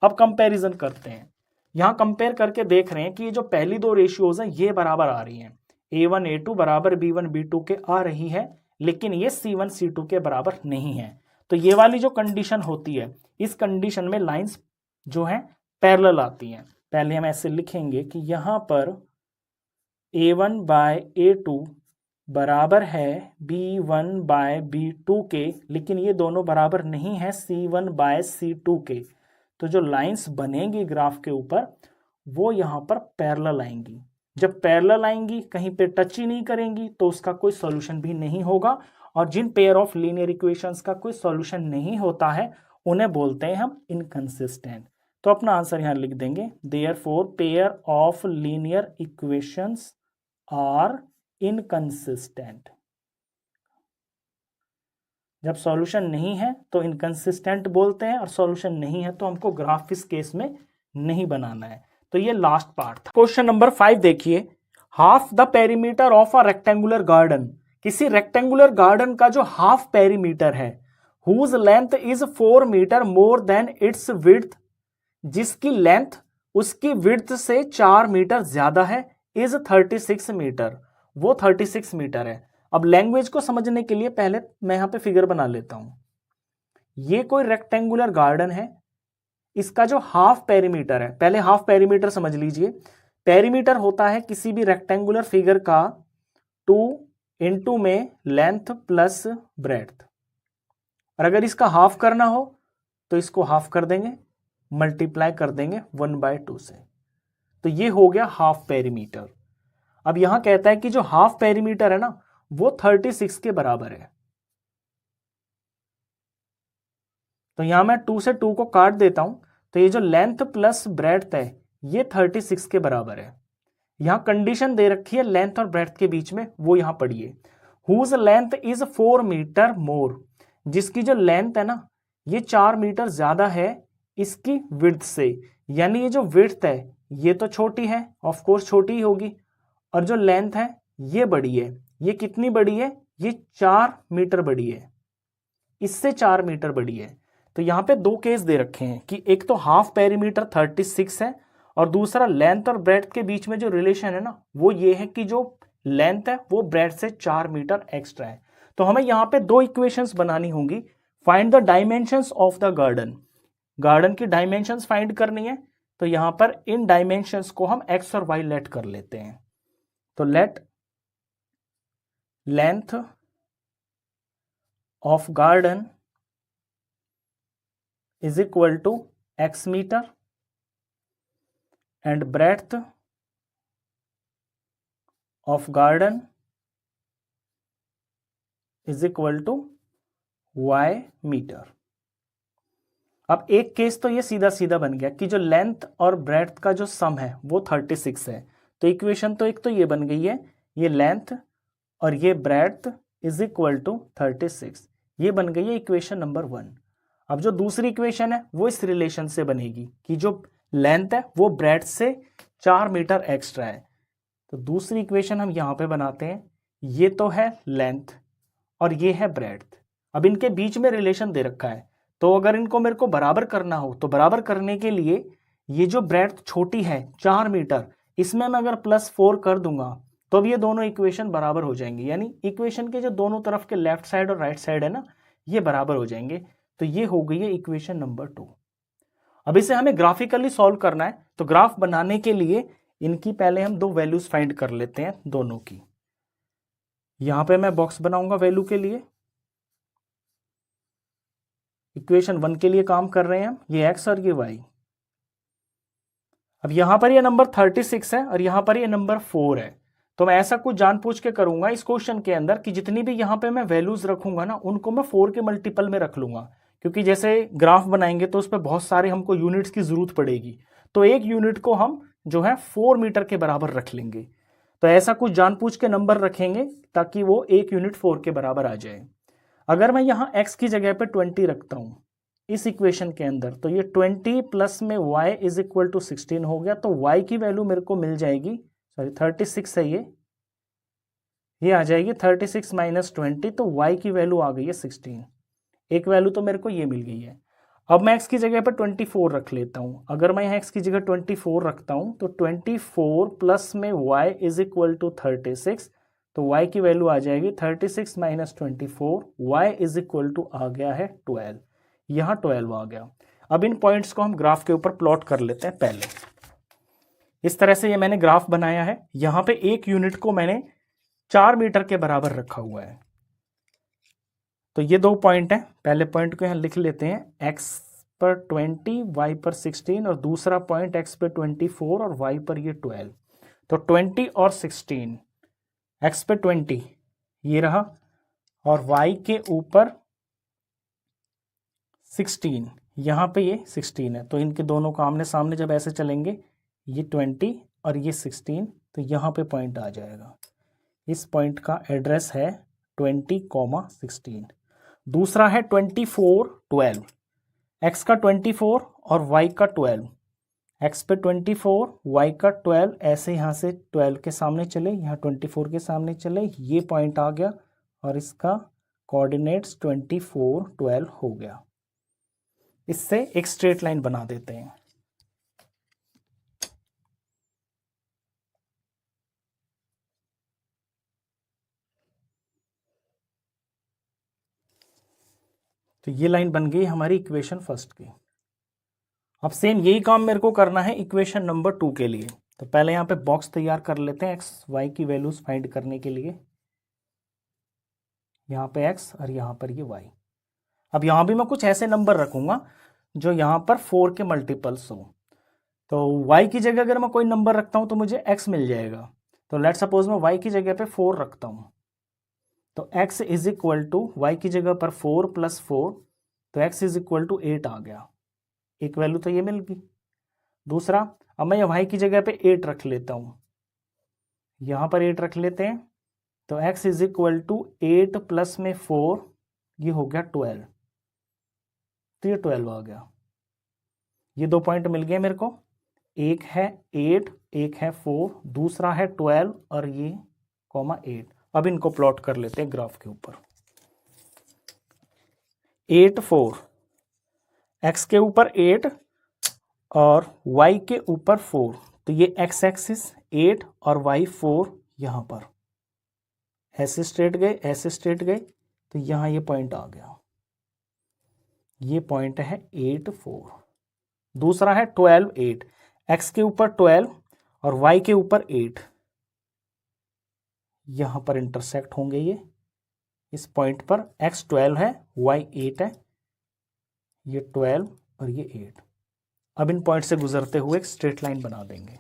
अब कंपैरिजन करते हैं। यहाँ कंपेयर करके देख रहे हैं कि ये जो पहली 2 रेशियोज हैं ये बराबर आ रही हैं, a1 a2 बराबर b1 b2 के आ रही है, लेकिन ये c1 c2 के बराबर नहीं है। तो ये वाली जो कंडीशन होती है, इस कंडीशन में लाइंस जो हैं पैरेलल आती हैं। पहले हम ऐसे लिखेंगे कि यहाँ पर a1/a2 बराबर है b1/b2 के, लेकिन ये दोनों बराबर नहीं है c1/c2 के। तो जो लाइंस बनेंगी ग्राफ के ऊपर वो यहाँ पर पैरेलल आएंगी। जब पैरेलल आएंगी, कहीं पे टच ही नहीं करेंगी, तो उसका कोई सॉल्यूशन भी नहीं होगा। और जिन पेयर ऑफ लीनियर इक्वेशंस का कोई सॉल्यूशन नहीं होता है उन्हें बोलते हैं हम इनकंसिस्टेंट। तो अपना आंसर यहाँ लिख देंगे, therefore pair of linear equations are inconsistent. जब सॉल्यूशन नहीं है तो इनकंसिस्टेंट बोलते हैं, और सॉल्यूशन नहीं है तो हमको ग्राफ इस केस में नहीं बनाना है। तो ये लास्ट पार्ट था। क्वेश्चन नंबर 5 देखिए, half the perimeter of a rectangular garden, किसी रेक्टेंगुलर गार्डन का जो हाफ पेरीमीटर है, whose length is 4 metre more than its width, जिसकी लेंथ उसकी विड्थ से 4 मीटर ज्यादा है, इज 36 मीटर, वो 36 मीटर है। अब लैंग्वेज को समझने के लिए पहले मैं यहां पे फिगर बना लेता हूं। ये कोई रेक्टेंगुलर गार्डन है, इसका जो हाफ पेरीमीटर है, पहले हाफ पेरीमीटर समझ लीजिए। पेरीमीटर होता है किसी भी रेक्टेंगुलर फिगर का 2 इंटू में लेंथ प्लस ब्रेड्थ, और अगर इसका हाफ करना हो तो इसको हाफ कर देंगे, मल्टीप्लाई कर देंगे 1/2 से, तो ये हो गया हाफ पेरीमीटर। अब यहां कहता है कि जो हाफ पेरीमीटर है ना वो 36 के बराबर है। तो यहां मैं 2 से 2 को काट देता हूं, तो ये जो लेंथ प्लस ब्रेड्थ है ये 36 के बराबर है। यहां कंडीशन दे रखी है लेंथ और ब्रेड्थ के बीच में, वो यहां पढ़िए, whose length is 4 metre more, जिसकी जो लेंथ है ना ये 4 मीटर ज्यादा है इसकी विड्थ से, यानी ये जो विड्थ है ये तो छोटी है, ऑफ कोर्स छोटी ही होगी, और जो लेंथ है ये बड़ी है। ये कितनी बड़ी है, ये 4 मीटर बड़ी है, इससे 4 मीटर बड़ी है। तो यहाँ पे दो केस दे रखे हैं कि एक तो हाफ पेरीमीटर 36 है और दूसरा लेंथ और ब्रेड्थ के बीच में जो रिलेशन है ना वो ये है कि जो लेंथ है वो ब्रेड्थ से 4 मीटर एक्स्ट्रा है। तो हमें यहाँ पे दो इक्वेशंस बनानी होंगी। Find the dimensions of the garden, garden की डायमेंशंस फाइंड करनी है। तो यहाँ पर इन डायमेंशंस को हम एक्स और वाई लेट कर लेते हैं। तो let length of garden is equal to x metre and breadth of garden is equal to y metre. अब एक केस तो ये सीधा सीधा बन गया कि जो लेंथ और ब्रेड्थ का जो सम है वो 36 है। तो इक्वेशन तो एक तो ये बन गई है, ये लेंथ और ये ब्रेड्थ इज इक्वल टू 36, ये बन गई है इक्वेशन नंबर 1। अब जो दूसरी इक्वेशन है वो इस रिलेशन से बनेगी कि जो लेंथ है वो ब्रेड्थ से 4 मीटर एक्स्ट्रा है। तो दूसरी इक्वेशन हम यहाँ पे बनाते हैं, ये तो है लेंथ और ये है ब्रेड्थ। अब इनके बीच में रिलेशन दे रखा है, तो अगर इनको मेरे को बराबर करना हो तो बराबर करने के लिए ये जो ब्रेड्थ छोटी है 4 मीटर, इसमें मैं अगर +4 कर दूंगा तो अब ये दोनों इक्वेशन बराबर हो जाएंगे, यानी इक्वेशन के जो दोनों तरफ के लेफ्ट साइड और राइट साइड है ना ये बराबर हो जाएंगे। तो ये हो गई है इक्वेशन नंबर 2। अब इसे हमें ग्राफिकली सॉल्व करना है, तो ग्राफ बनाने के लिए इनकी पहले हम दो वैल्यूज फाइंड कर लेते हैं दोनों की। यहां पे मैं बॉक्स बनाऊंगा वैल्यू के लिए। इक्वेशन 1 के लिए काम कर रहे हैं हम, ये एक्स और ये वाई। अब यहां पर ये नंबर 36 है और यहां पर ये नंबर 4 है। तो मैं ऐसा कुछ जानबूझ के करूंगा इस क्वेश्चन के अंदर कि जितनी भी यहां पे मैं वैल्यूज रखूंगा ना उनको मैं 4 के मल्टीपल में रख लूंगा, क्योंकि जैसे ग्राफ बनाएंगे तो उस पर बहुत सारे हमको यूनिट्स की जरूरत पड़ेगी। तो एक यूनिट को हम जो है 4 मीटर के बराबर रख लेंगे। तो ऐसा कुछ जानबूझ के नंबर रखेंगे ताकि वो एक यूनिट 4 के बराबर आ जाए। अगर मैं यहाँ x की जगह पे 20 रखता हूँ इस इक्वेशन के अंदर, तो ये 20 प्लस में y इज इक्वल टू 16 हो गया। तो y की वैल्यू मेरे को मिल जाएगी, सॉरी 36 है ये आ जाएगी 36 माइनस 20, तो y की वैल्यू आ गई है 16। एक वैल्यू तो मेरे को ये मिल गई है। अब मैं x की जगह पर 24 रख लेता हूँ। अगर मैं यहाँ x की जगह 24 रखता हूँ तो 24 प्लस में y इज इक्वल टू 36, तो y की वैल्यू आ जाएगी 36 minus 24, y is equal to आ गया है 12। यहाँ 12 आ गया। अब इन पॉइंट्स को हम ग्राफ के ऊपर प्लॉट कर लेते हैं। पहले इस तरह से ये मैंने ग्राफ बनाया है। यहाँ पे एक यूनिट को मैंने 4 मीटर के बराबर रखा हुआ है। तो ये दो पॉइंट हैं, पहले पॉइंट को यहाँ लिख लेते हैं, x पर 20 y पर 16, और दूसरा पॉइंट x पे 24 और y पर ये 12। तो 20 और 16, x पे 20 ये रहा और y के ऊपर 16, यहाँ पे ये 16 है। तो इनके दोनों को आमने सामने जब ऐसे चलेंगे, ये 20 और ये 16, तो यहाँ पे पॉइंट आ जाएगा। इस पॉइंट का एड्रेस है 20,16। दूसरा है 24 12, x का 24 और y का 12। x पे 24 y का 12, ऐसे यहाँ से 12 के सामने चले, यहाँ 24 के सामने चले, ये पॉइंट आ गया और इसका कोऑर्डिनेट्स 24 12 हो गया। इससे एक स्ट्रेट लाइन बना देते हैं। तो ये लाइन बन गई हमारी इक्वेशन फर्स्ट की। अब सेम यही काम मेरे को करना है इक्वेशन नंबर 2 के लिए। तो पहले यहाँ पे बॉक्स तैयार कर लेते हैं एक्स वाई की वैल्यूज फाइंड करने के लिए। यहाँ पे एक्स और यहाँ पर ये वाई। अब यहाँ भी मैं कुछ ऐसे नंबर रखूंगा जो यहाँ पर 4 के मल्टीपल्स हो। तो y की जगह अगर मैं कोई नंबर रखता हूँ तो मुझे x मिल जाएगा। तो लेट सपोज मैं y की जगह पे 4 रखता हूँ, तो x is equal to y की जगह पर 4 प्लस 4, तो x इज इक्वल टू 8 आ गया। एक वैल्यू तो ये मिल गई। दूसरा, अब मैं y की जगह पे 8 रख लेता हूँ, यहाँ पर 8 रख लेते हैं, तो x is equal to 8 plus में 4, ये हो गया 12। तो ये 12 आ गया। ये दो पॉइंट मिल गए मेरे को, एक है 8, एक है 4, दूसरा है 12 और ये कॉमा 8। अब इनको प्लॉट कर लेते हैं ग्राफ के ऊपर। 8 4, x के ऊपर 8 और y के ऊपर 4, तो ये x एक्सिस 8 और y 4 यहां पर ऐसे स्ट्रेट गए, ऐसे स्ट्रेट गए, तो यहां ये पॉइंट आ गया, ये पॉइंट है 8 4। दूसरा है 12 8, x के ऊपर 12 और y के ऊपर 8, यहां पर इंटरसेक्ट होंगे ये इस पॉइंट पर। x 12 है, y 8 है, ये 12 और ये 8। अब इन पॉइंट से गुजरते हुए एक स्ट्रेट लाइन बना देंगे।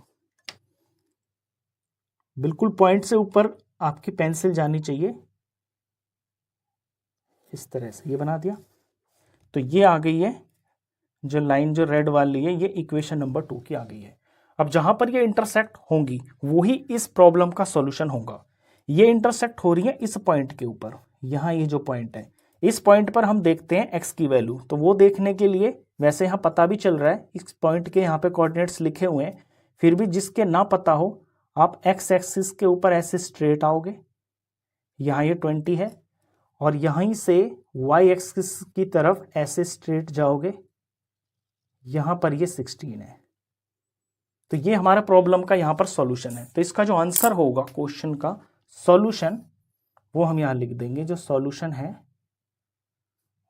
बिल्कुल पॉइंट से ऊपर आपकी पेंसिल जानी चाहिए, इस तरह से ये बना दिया। तो ये आ गई है जो लाइन, जो रेड वाली है, ये इक्वेशन नंबर 2 की आ गई है। अब जहां पर ये इंटरसेक्ट होंगी वही इस प्रॉब्लम का सॉल्यूशन होगा। ये इंटरसेक्ट हो रही है इस पॉइंट के ऊपर, यहां ये जो पॉइंट है, इस पॉइंट पर हम देखते हैं x की वैल्यू। तो वो देखने के लिए वैसे यहां पता भी चल रहा है, इस पॉइंट के यहाँ पे कोऑर्डिनेट्स लिखे हुए हैं, फिर भी जिसके ना पता हो आप x एक्सिस के ऊपर ऐसे स्ट्रेट आओगे, यहाँ ये 20 है, और यहीं से y एक्सिस की तरफ ऐसे स्ट्रेट जाओगे, यहां पर ये 16 है। तो ये हमारा प्रॉब्लम का यहां पर सॉल्यूशन है। तो इसका जो आंसर होगा क्वेश्चन का सॉल्यूशन, वो हम यहां लिख देंगे। जो सॉल्यूशन है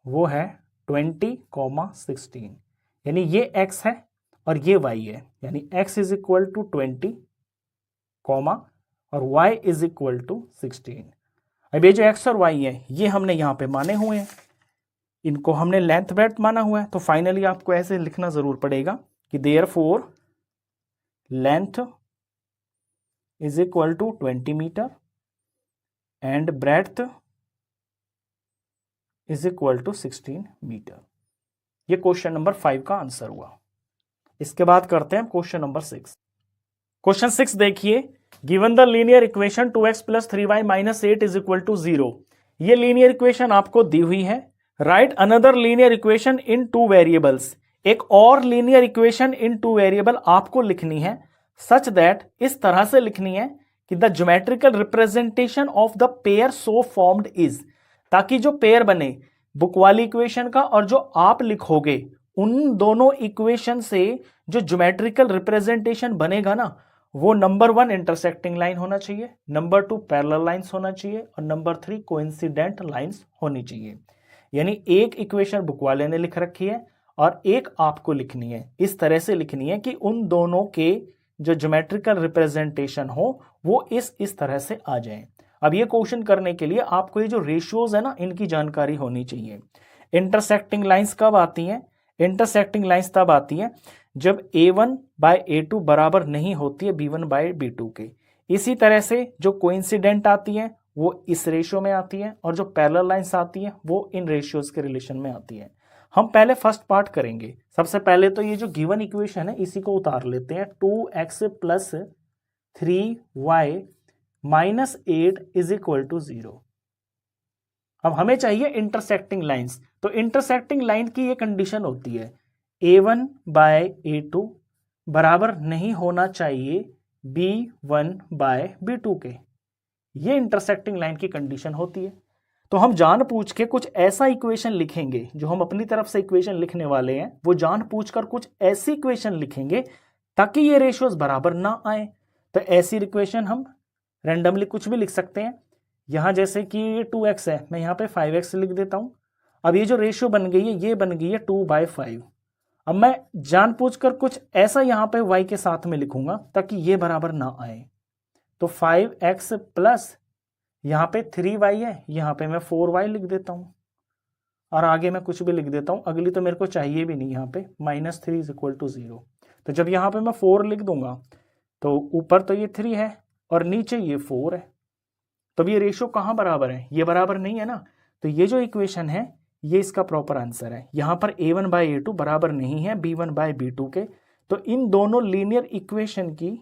वो है 20,16, यानी ये x है और ये y है, यानी x इज इक्वल टू 20 और y इज इक्वल टू 16। अब ये जो x और y है ये हमने यहां पे माने हुए हैं, इनको हमने लेंथ ब्रेड्थ माना हुआ है। तो फाइनली आपको ऐसे लिखना जरूर पड़ेगा कि therefore length is equal to 20 metre and breadth is equal to 16 metre. ये क्वेश्चन नंबर 5 का आंसर हुआ। इसके बाद करते हैं क्वेश्चन नंबर 6। क्वेश्चन 6 देखिए, given the linear equation 2x plus 3y minus 8 is equal to 0। ये लीनियर इक्वेशन आपको दी हुई है। Write another linear equation in 2 variables, एक और लीनियर इक्वेशन इन 2 वेरिएबल आपको लिखनी है, सच दैट, इस तरह से लिखनी है कि the geometrical representation of the pair so formed is, ताकि जो पेयर बने बुक वाली इक्वेशन का और जो आप लिखोगे उन दोनों इक्वेशन से जो ज्योमेट्रिकल रिप्रेजेंटेशन बनेगा ना, वो नंबर 1 इंटरसेक्टिंग लाइन होना चाहिए, नंबर 2 पैरेलल लाइंस होना चाहिए और नंबर 3 कोइंसिडेंट लाइंस होनी चाहिए। यानी एक इक्वेशन बुक वाले ने लिख रखी है और एक आपको लिखनी है। इस तरह से लिखनी है कि उन दोनों के जो ज्योमेट्रिकल रिप्रेजेंटेशन हो वो इस तरह से आ जाए। अब ये क्वेश्चन करने के लिए आपको ये जो रेशियोज है ना, इनकी जानकारी होनी चाहिए। इंटरसेक्टिंग लाइंस कब आती हैं? इंटरसेक्टिंग लाइंस तब आती हैं जब a1 बाय a2 बराबर नहीं होती है b1 बाय b2 के। इसी तरह से जो कोइंसिडेंट आती हैं वो इस रेशियो में आती है और जो पैरेलल लाइंस आती हैं वो इन रेशियोज के रिलेशन में आती है। हम पहले फर्स्ट पार्ट करेंगे। सबसे पहले तो ये जो गिवन इक्वेशन है इसी को उतार लेते हैं। 2x plus 3y minus 8 is equal to 0। अब हमें चाहिए इंटरसेक्टिंग लाइंस। तो इंटरसेक्टिंग लाइन की ये कंडीशन होती है a1 बाय a2 बराबर नहीं होना चाहिए b1 बाय b2 के। ये इंटरसेक्टिंग लाइन की कंडीशन होती है। तो हम जानबूझ के कुछ ऐसा इक्वेशन लिखेंगे, जो हम अपनी तरफ से इक्वेशन लिखने वाले हैं वो जानबूझकर कुछ ऐसी इक्वेशन लिखेंगे ताकि ये रेशियोज बराबर ना आए। तो ऐसी इक्वेशन हम रैंडमली कुछ भी लिख सकते हैं। यहां जैसे कि ये 2x है, मैं यहां पे 5x लिख देता हूं। अब ये जो रेशियो बन गई है ये बन गई है 2/5। अब मैं जानबूझकर कुछ ऐसा यहां पे y के साथ में लिखूंगा ताकि ये बराबर ना आए। तो 5x प्लस यहां पे 3y है, यहां पे मैं 4y लिख देता हूं और आगे मैं कुछ भी लिख देता हूं। अगली तो मेरे को चाहिए भी नहीं, यहां पे -3 इज इक्वल टू 0। तो जब यहां पे मैं 4 लिख दूंगा तो ऊपर तो ये 3 है और नीचे ये 4 है। तो ये रेशियो कहां बराबर है? ये बराबर नहीं है ना। तो ये जो इक्वेशन है ये इसका प्रॉपर आंसर है। यहां पर a1 बाय a2 बराबर नहीं है b1 बाय b2 के। तो इन दोनों लीनियर इक्वेशन की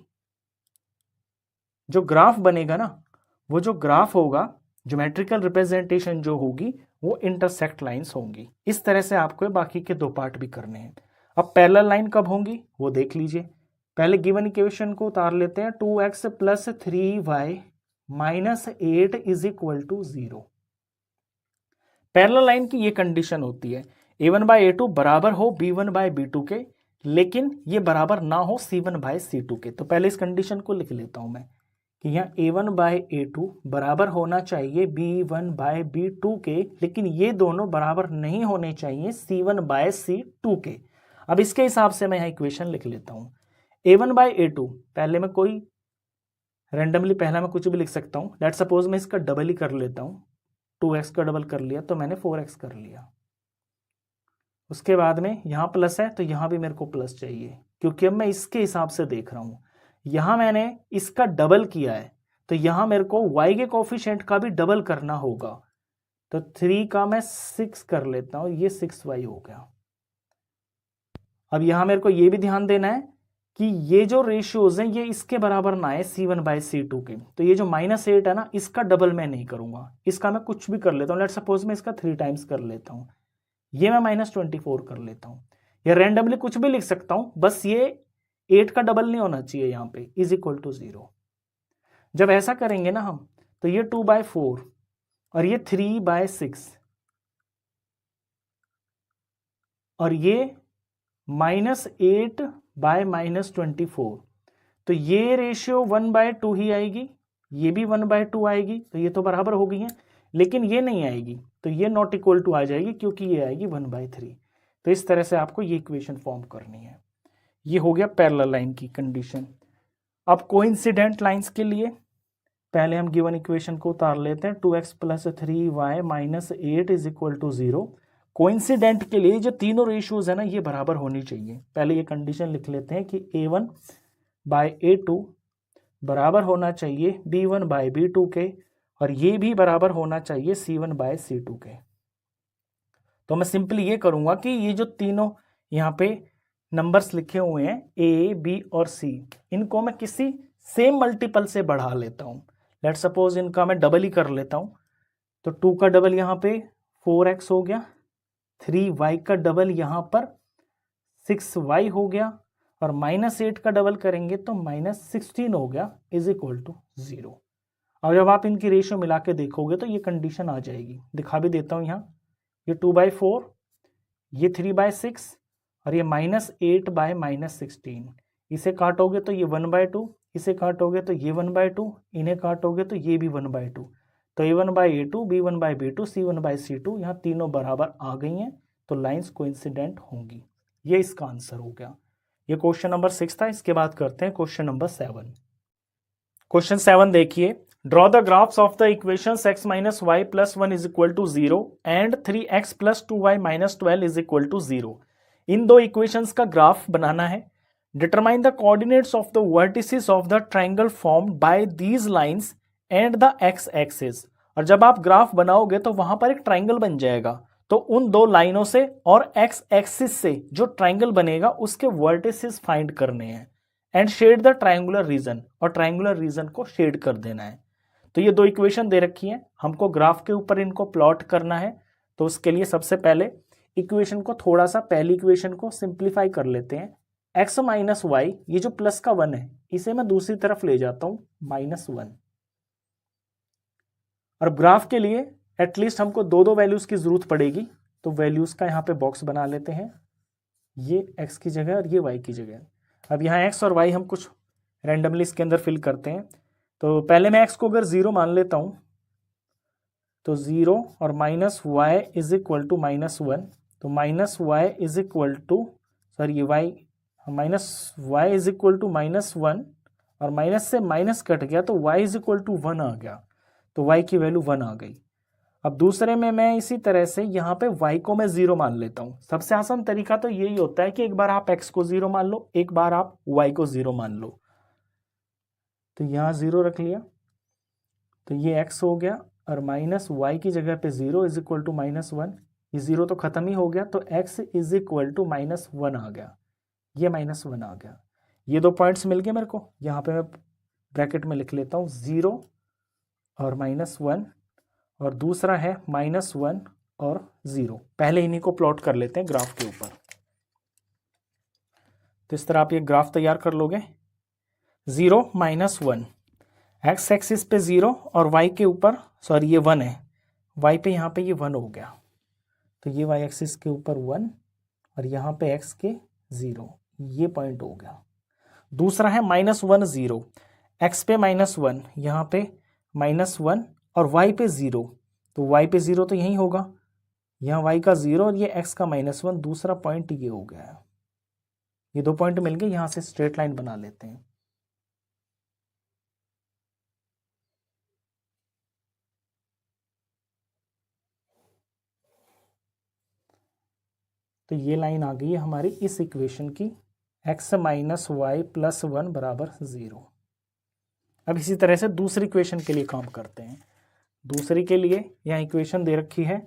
जो ग्राफ बनेगा ना, वो जो ग्राफ होगा, ज्योमेट्रिकल रिप्रेजेंटेशन जो होगी वो इंटरसेक्ट लाइंस होंगी। इस तरह से आपको बाकी के 2 पार्ट भी करने हैं। अब पैरेलल लाइन कब होंगी वो देख लीजिए। पहले गिवन इक्वेशन को उतार लेते हैं। 2x plus 3y -8 is equal to 0। Parallel line की ये कंडीशन होती है, a1/a2 बराबर हो b1/b2 के, लेकिन ये बराबर ना हो c1/c2 के। तो पहले इस कंडीशन को लिख लेता हूं मैं कि यहाँ a1/a2 बराबर होना चाहिए b1/b2 के, लेकिन ये दोनों बराबर नहीं होने चाहिए c1/c2 के। अब इसके हिसाब से मैं यहाँ इक्वेशन लिख लेता हूँ। a1/a2 पहले मैं कोई रैंडमली पहला मैं कुछ भी लिख सकता हूँ। लेट सपोज मैं इसका डबल ही कर लेता हूँ, 2x का डबल कर लिया तो मैंने 4x कर लिया। उसके बाद में यहाँ प्लस है तो यहाँ भी मेरे को प्लस चाहिए, क्योंकि अब मैं इसके हिसाब से देख रहा हूँ। यहाँ मैंने इसका डबल किया है तो यहाँ मेरे को y के कोफिशिएंट का भी डबल करना होगा। तो 3 का मैं 6 कर लेता हूँ, ये 6y हो गया। अब यहाँ मेरे को ये भी ध्यान देना है कि ये जो रेशियोज हैं ये इसके बराबर ना है c1/c2 के। तो ये जो -8 है ना, इसका डबल मैं नहीं करूंगा, इसका मैं कुछ भी कर लेता हूँ। लेट सपोज मैं इसका 3 टाइम्स कर लेता हूँ, ये मैं -24 कर लेता हूँ, या रैंडमली कुछ भी लिख सकता हूँ, बस ये 8 का डबल नहीं होना चाहिए यहाँ पे, इज इक्वल टू 0। जब ऐसा करेंगे ना हम, तो ये 2/4 और ये 3/6 और ये -8/-24, तो ये रेशियो 1/2 ही आएगी, ये भी 1/2 आएगी, तो ये तो बराबर हो गई है। लेकिन ये नहीं आएगी तो ये नॉट इक्वल टू आ जाएगी, क्योंकि ये आएगी 1/3। तो इस तरह से आपको ये इक्वेशन फॉर्म करनी है। ये हो गया पैरेलल लाइन की कंडीशन। अब कोइंसिडेंट लाइंस के लिए पहले हम गिवन इक्वेशन को उतार लेते हैं, 2x + 3y - 8 is equal to 0। Coincident के लिए जो तीनों रेशियोज है ना, ये बराबर होनी चाहिए। पहले ये कंडीशन लिख लेते हैं कि a1/a2 बराबर होना चाहिए b1/b2 के, और ये भी बराबर होना चाहिए c1/c2 के। तो मैं सिंपली ये करूंगा कि ये जो तीनों यहाँ पे नंबर्स लिखे हुए हैं a, b और c, इनको मैं किसी सेम मल्टीपल से बढ़ा लेता हूँ। लेट सपोज इनका मैं डबल ही कर लेता हूँ, तो 2 का डबल यहाँ पे 4x हो गया, 3y का डबल यहाँ पर 6y हो गया, और -8 का डबल करेंगे तो -16 हो गया, इज इक्वल टू 0। अब जब आप इनकी रेशियो मिला के देखोगे तो ये कंडीशन आ जाएगी। दिखा भी देता हूँ यहाँ, ये 2/4, ये 3/6 और ये -8/-16। इसे काटोगे तो ये 1/2, इसे काटोगे तो ये 1/2, इन्हें काटोगे तो ये भी 1/2। तो a1/a2, b1/b2, c1/c2 यहाँ तीनों बराबर आ गई हैं, तो लाइंस कोइंसिडेंट होंगी। ये इसका आंसर हो गया। ये क्वेश्चन नंबर 6 था। इसके बाद करते हैं क्वेश्चन नंबर 7। क्वेश्चन 7 देखिए, draw the graphs of the equations x - y + 1 is equal to 0 and 3x + 2y - 12 is equal to 0। इन दो इक्वेशंस का ग्राफ बनाना है। Determine the coordinates of the vertices of the triangle formed by these lines and the x axis. और जब आप ग्राफ बनाओगे तो वहां पर एक ट्रायंगल बन जाएगा, तो उन दो लाइनों से और x एक्सिस से जो ट्रायंगल बनेगा उसके वर्टिसेस फाइंड करने हैं। And shade the triangular region, और ट्रायंगुलर रीजन को शेड कर देना है। तो ये दो इक्वेशन दे रखी हैं, हमको ग्राफ के ऊपर इनको प्लॉट करना है। तो उसके लिए सबसे पहले इक्वेशन को थोड़ा सा, पहली इक्वेशन को सिंप्लीफाई कर लेते हैं। x - y, ये जो प्लस का 1 है इसे मैं दूसरी तरफ ले जाता हूं -1। और ग्राफ के लिए एटलीस्ट हमको दो वैल्यूज की जरूरत पड़ेगी, तो वैल्यूज का यहाँ पे बॉक्स बना लेते हैं, ये x की जगह और ये y की जगह। अब यहाँ x और y हम कुछ रैंडमली इसके अंदर फिल करते हैं। तो पहले मैं x को अगर 0 मान लेता हूँ तो 0 और -y इज इक्वल टू -1, तो -y is equal to, sorry ये y इज इक्वल टू -1, और माइनस से माइनस कट गया तो y इज इक्वल टू 1 आ गया, तो y की वैल्यू 1 आ गई। अब दूसरे में मैं इसी तरह से यहाँ पे y को मैं 0 मान लेता हूँ। सबसे आसान तरीका तो यही होता है कि एक बार आप x को 0 मान लो, एक बार आप y को 0 मान लो। तो यहाँ 0 रख लिया, तो ये x हो गया, और -y की जगह पे 0 इज इक्वल टू -1, ये 0 तो खत्म ही हो गया, तो x इज इक्वल टू -1 आ गया, ये -1 आ गया। ये दो पॉइंट्स मिल गए मेरे को, यहाँ पे मैं ब्रैकेट में लिख लेता हूँ 0 और -1, और दूसरा है -1 और 0। पहले इन्हीं को प्लॉट कर लेते हैं ग्राफ के ऊपर। तो इस तरह आप ये ग्राफ तैयार कर लोगे, 0 - 1। एक्स एक्सिस पे 0 और वाई के ऊपर, सॉरी ये 1 है, वाई पे यहाँ पे ये 1 हो गया, तो ये वाई एक्सिस के ऊपर 1 और यहाँ पे एक्स के 0, ये पॉइंट हो गया। दूसरा है -1 0, एक्स पे -1, यहाँ पे -1 और वाई पे 0, तो वाई पे 0 तो यही होगा, यहाँ वाई का 0 और ये एक्स का -1, दूसरा पॉइंट ये हो गया है। ये दो पॉइंट मिल गए, यहाँ से स्ट्रेट लाइन बना लेते हैं। तो ये लाइन आ गई है हमारी इस इक्वेशन की, x - y + 1 = 0। अब इसी तरह से दूसरी इक्वेशन के लिए काम करते हैं। दूसरी के लिए यहाँ इक्वेशन दे रखी है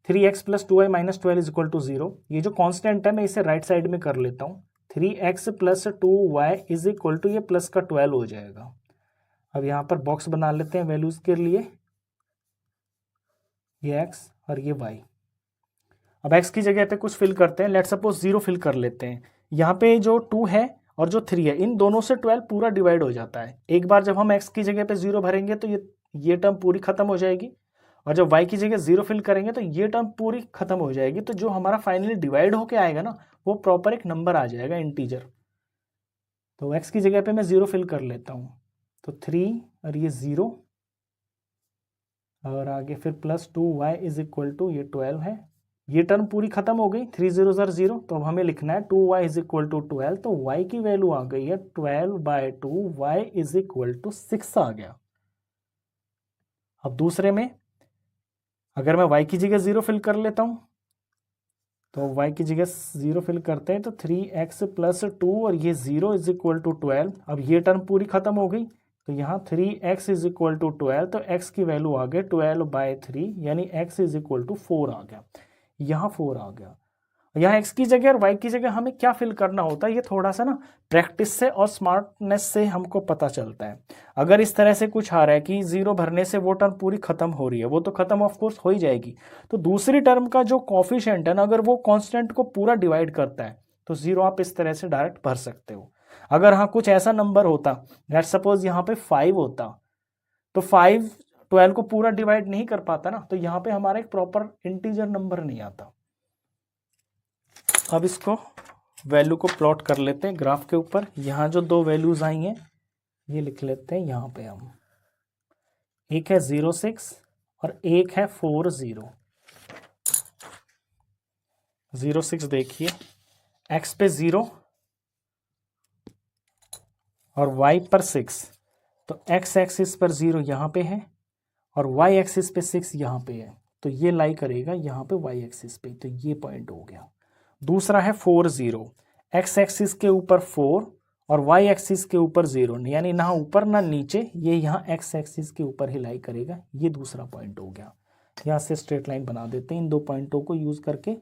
3x + 2y - 12 = 0। ये जो कांस्टेंट है मैं इसे राइट साइड में कर लेता हूँ, 3x + 2y = ये प्लस का 12 हो जाएगा। अब यहाँ पर बॉक्स बना लेते हैं वैल्यूज के लिए, ये x और ये y। अब x की जगह पे कुछ फिल करते हैं, लेट सपोज 0 फिल कर लेते हैं। यहाँ पे जो 2 है और जो 3 है, इन दोनों से 12 पूरा डिवाइड हो जाता है। एक बार जब हम x की जगह पे 0 भरेंगे तो ये टर्म पूरी खत्म हो जाएगी, और जब y की जगह 0 फिल करेंगे तो ये टर्म पूरी खत्म हो जाएगी। तो जो हमारा फाइनली डिवाइड होके आएगा ना, वो प्रॉपर एक नंबर आ जाएगा, इंटीजर। तो x की जगह पे मैं 0 फिल कर लेता हूँ, तो 3 और ये 0 और आगे फिर +2y = ये 12 है। ये टर्म पूरी खत्म हो गई, 3 0 0, तो अब हमें लिखना है 2y = 12, तो y की वैल्यू आ गई है 12/2, y = 6 आ गया। अब दूसरे में अगर मैं y की जगह 0 फिल कर लेता हूं, तो y की जगह 0 फिल करते हैं, तो 3x + 2 और ये 0 = 12। अब ये टर्म पूरी खत्म हो गई, तो यहाँ 3x = 12, तो x की वैल्यू आ गई 12/3, यानी x = 4 आ गया। यहाँ 4 आ गया। यहाँ x की जगह और y की जगह हमें क्या फिल करना होता है, ये थोड़ा सा ना प्रैक्टिस से और स्मार्टनेस से हमको पता चलता है। अगर इस तरह से कुछ आ रहा है कि 0 भरने से वो टर्म पूरी खत्म हो रही है, वो तो खत्म ऑफ कोर्स हो ही जाएगी, तो दूसरी टर्म का जो कोफिशिएंट है ना, अगर वो कांस्टेंट को पूरा डिवाइड करता है, तो 0 आप इस तरह से डायरेक्ट भर सकते हो। अगर हाँ कुछ ऐसा नंबर होता, लेट सपोज यहाँ पे 5 होता, तो 5 12 को पूरा डिवाइड नहीं कर पाता ना, तो यहाँ पे हमारा एक प्रॉपर इंटीजर नंबर नहीं आता। अब इसको वैल्यू को प्लॉट कर लेते हैं ग्राफ के ऊपर। यहाँ जो दो वैल्यूज आई हैं ये लिख लेते हैं यहाँ पे हम, एक है 0 6 और एक है 4 0। 0 6 देखिए, x पे 0 और y पर 6, तो x एक्सिस पर 0 यहाँ पे है और y एक्सिस पे 6 यहाँ पे है, तो ये लाई करेगा यहाँ पे y एक्सिस पे, तो ये पॉइंट हो गया। दूसरा है 4 0, x एक्सिस के ऊपर 4 और y एक्सिस के ऊपर 0, यानी ना ऊपर ना नीचे, ये यहाँ x एक्सिस के ऊपर ही लाई करेगा, ये दूसरा पॉइंट हो गया। यहाँ से स्ट्रेट लाइन बना देते हैं इन दो पॉइंटों को यूज करके।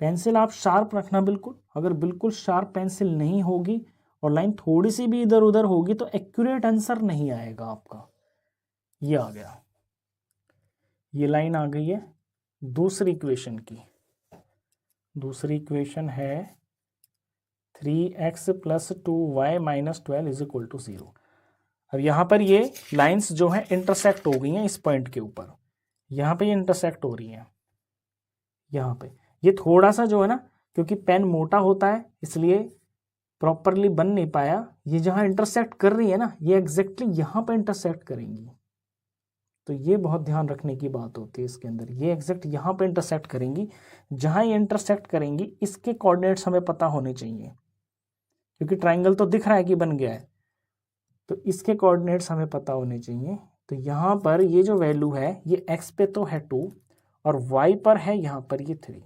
पेंसिल आप शार्प रखना बिल्कुल, अगर बिल्कुल शार्प पेंसिल नहीं होगी और लाइन थोड़ी सी भी इधर उधर होगी तो एक्यूरेट आंसर नहीं आएगा आपका। ये आ गया, ये लाइन आ गई है दूसरी इक्वेशन की। दूसरी इक्वेशन है 3x + 2y - 12 = 0। अब यहाँ पर ये लाइंस जो हैं इंटरसेक्ट हो गई हैं इस पॉइंट के ऊपर, यहाँ पे ये इंटरसेक्ट हो रही हैं। यहाँ पे ये थोड़ा सा जो है ना, क्योंकि पेन मोटा होता है इसलिए प्रॉपरली बन नहीं पाया। ये जहाँ इंटरसेक्ट कर रही है ना, ये एग्जैक्टली यहाँ पे इंटरसेक्ट करेंगी, तो ये बहुत ध्यान रखने की बात होती है इसके अंदर। ये एग्जैक्ट यहाँ पे इंटरसेक्ट करेंगी, जहाँ ये इंटरसेक्ट करेंगी इसके कोऑर्डिनेट्स हमें पता होने चाहिए, क्योंकि ट्राइंगल तो दिख रहा है कि बन गया है, तो इसके कोऑर्डिनेट्स हमें पता होने चाहिए। तो यहाँ पर ये जो वैल्यू है ये x पे तो है 2 और y पर है यहाँ पर ये 3।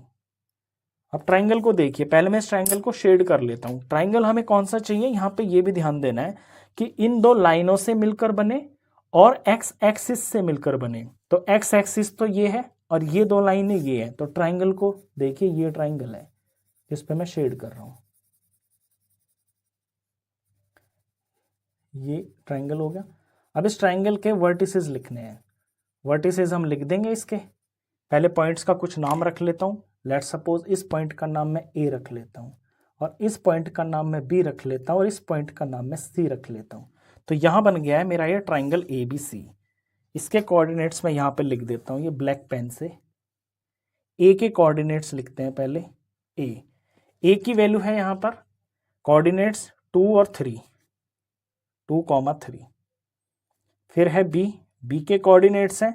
अब ट्राइंगल को देखिए, पहले मैं इस ट्राइंगल को शेड कर लेता हूँ। ट्राइंगल हमें कौन सा चाहिए, यहाँ पे ये भी ध्यान देना है कि इन दो लाइनों से मिलकर बने और x एक्सिस से मिलकर बने। तो x एक्सिस तो ये है और ये दो लाइनें ये है, तो ट्राइंगल को देखिए, ये ट्राइंगल है जिस पे मैं शेड कर रहा हूँ, ये ट्राइंगल हो गया। अब इस ट्राइंगल के वर्टिसेस लिखने हैं, वर्टिसेस हम लिख देंगे इसके। पहले पॉइंट्स का कुछ नाम रख लेता हूँ, लेट्स सपोज इस पॉइंट का नाम मैं ए रख लेता हूँ और इस पॉइंट का नाम मैं बी रख लेता हूँ और इस पॉइंट का नाम मैं सी रख लेता हूँ। तो यहाँ बन गया है मेरा ये ट्राइंगल ए बी सी। इसके कोऑर्डिनेट्स मैं यहाँ पे लिख देता हूँ ये ब्लैक पेन से। ए के कोऑर्डिनेट्स लिखते हैं पहले। ए की वैल्यू है यहाँ पर कोऑर्डिनेट्स 2 और 3, 2,3। फिर है बी के कोऑर्डिनेट्स हैं,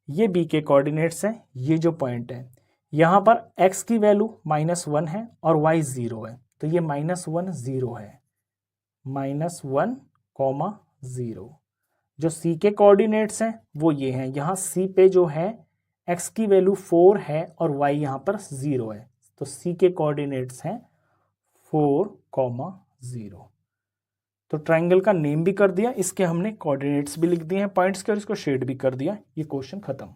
ये बी के कोऑर्डिनेट्स हैं, ये जो पॉइंट है यहाँ पर x की वैल्यू -1 है और y 0 है, तो ये -1 0 है, -1, -0। जो c के कोऑर्डिनेट्स हैं वो ये हैं, यहाँ c पे जो है x की वैल्यू 4 है और y यहाँ पर 0 है, तो c के कोऑर्डिनेट्स हैं 4, 0। तो ट्राइंगल का नेम भी कर दिया, इसके हमने कोऑर्डिनेट्स भी लिख दिए हैं पॉइंट्स के और इसको शेड भी कर दिया। ये क्वेश्चन खत्म।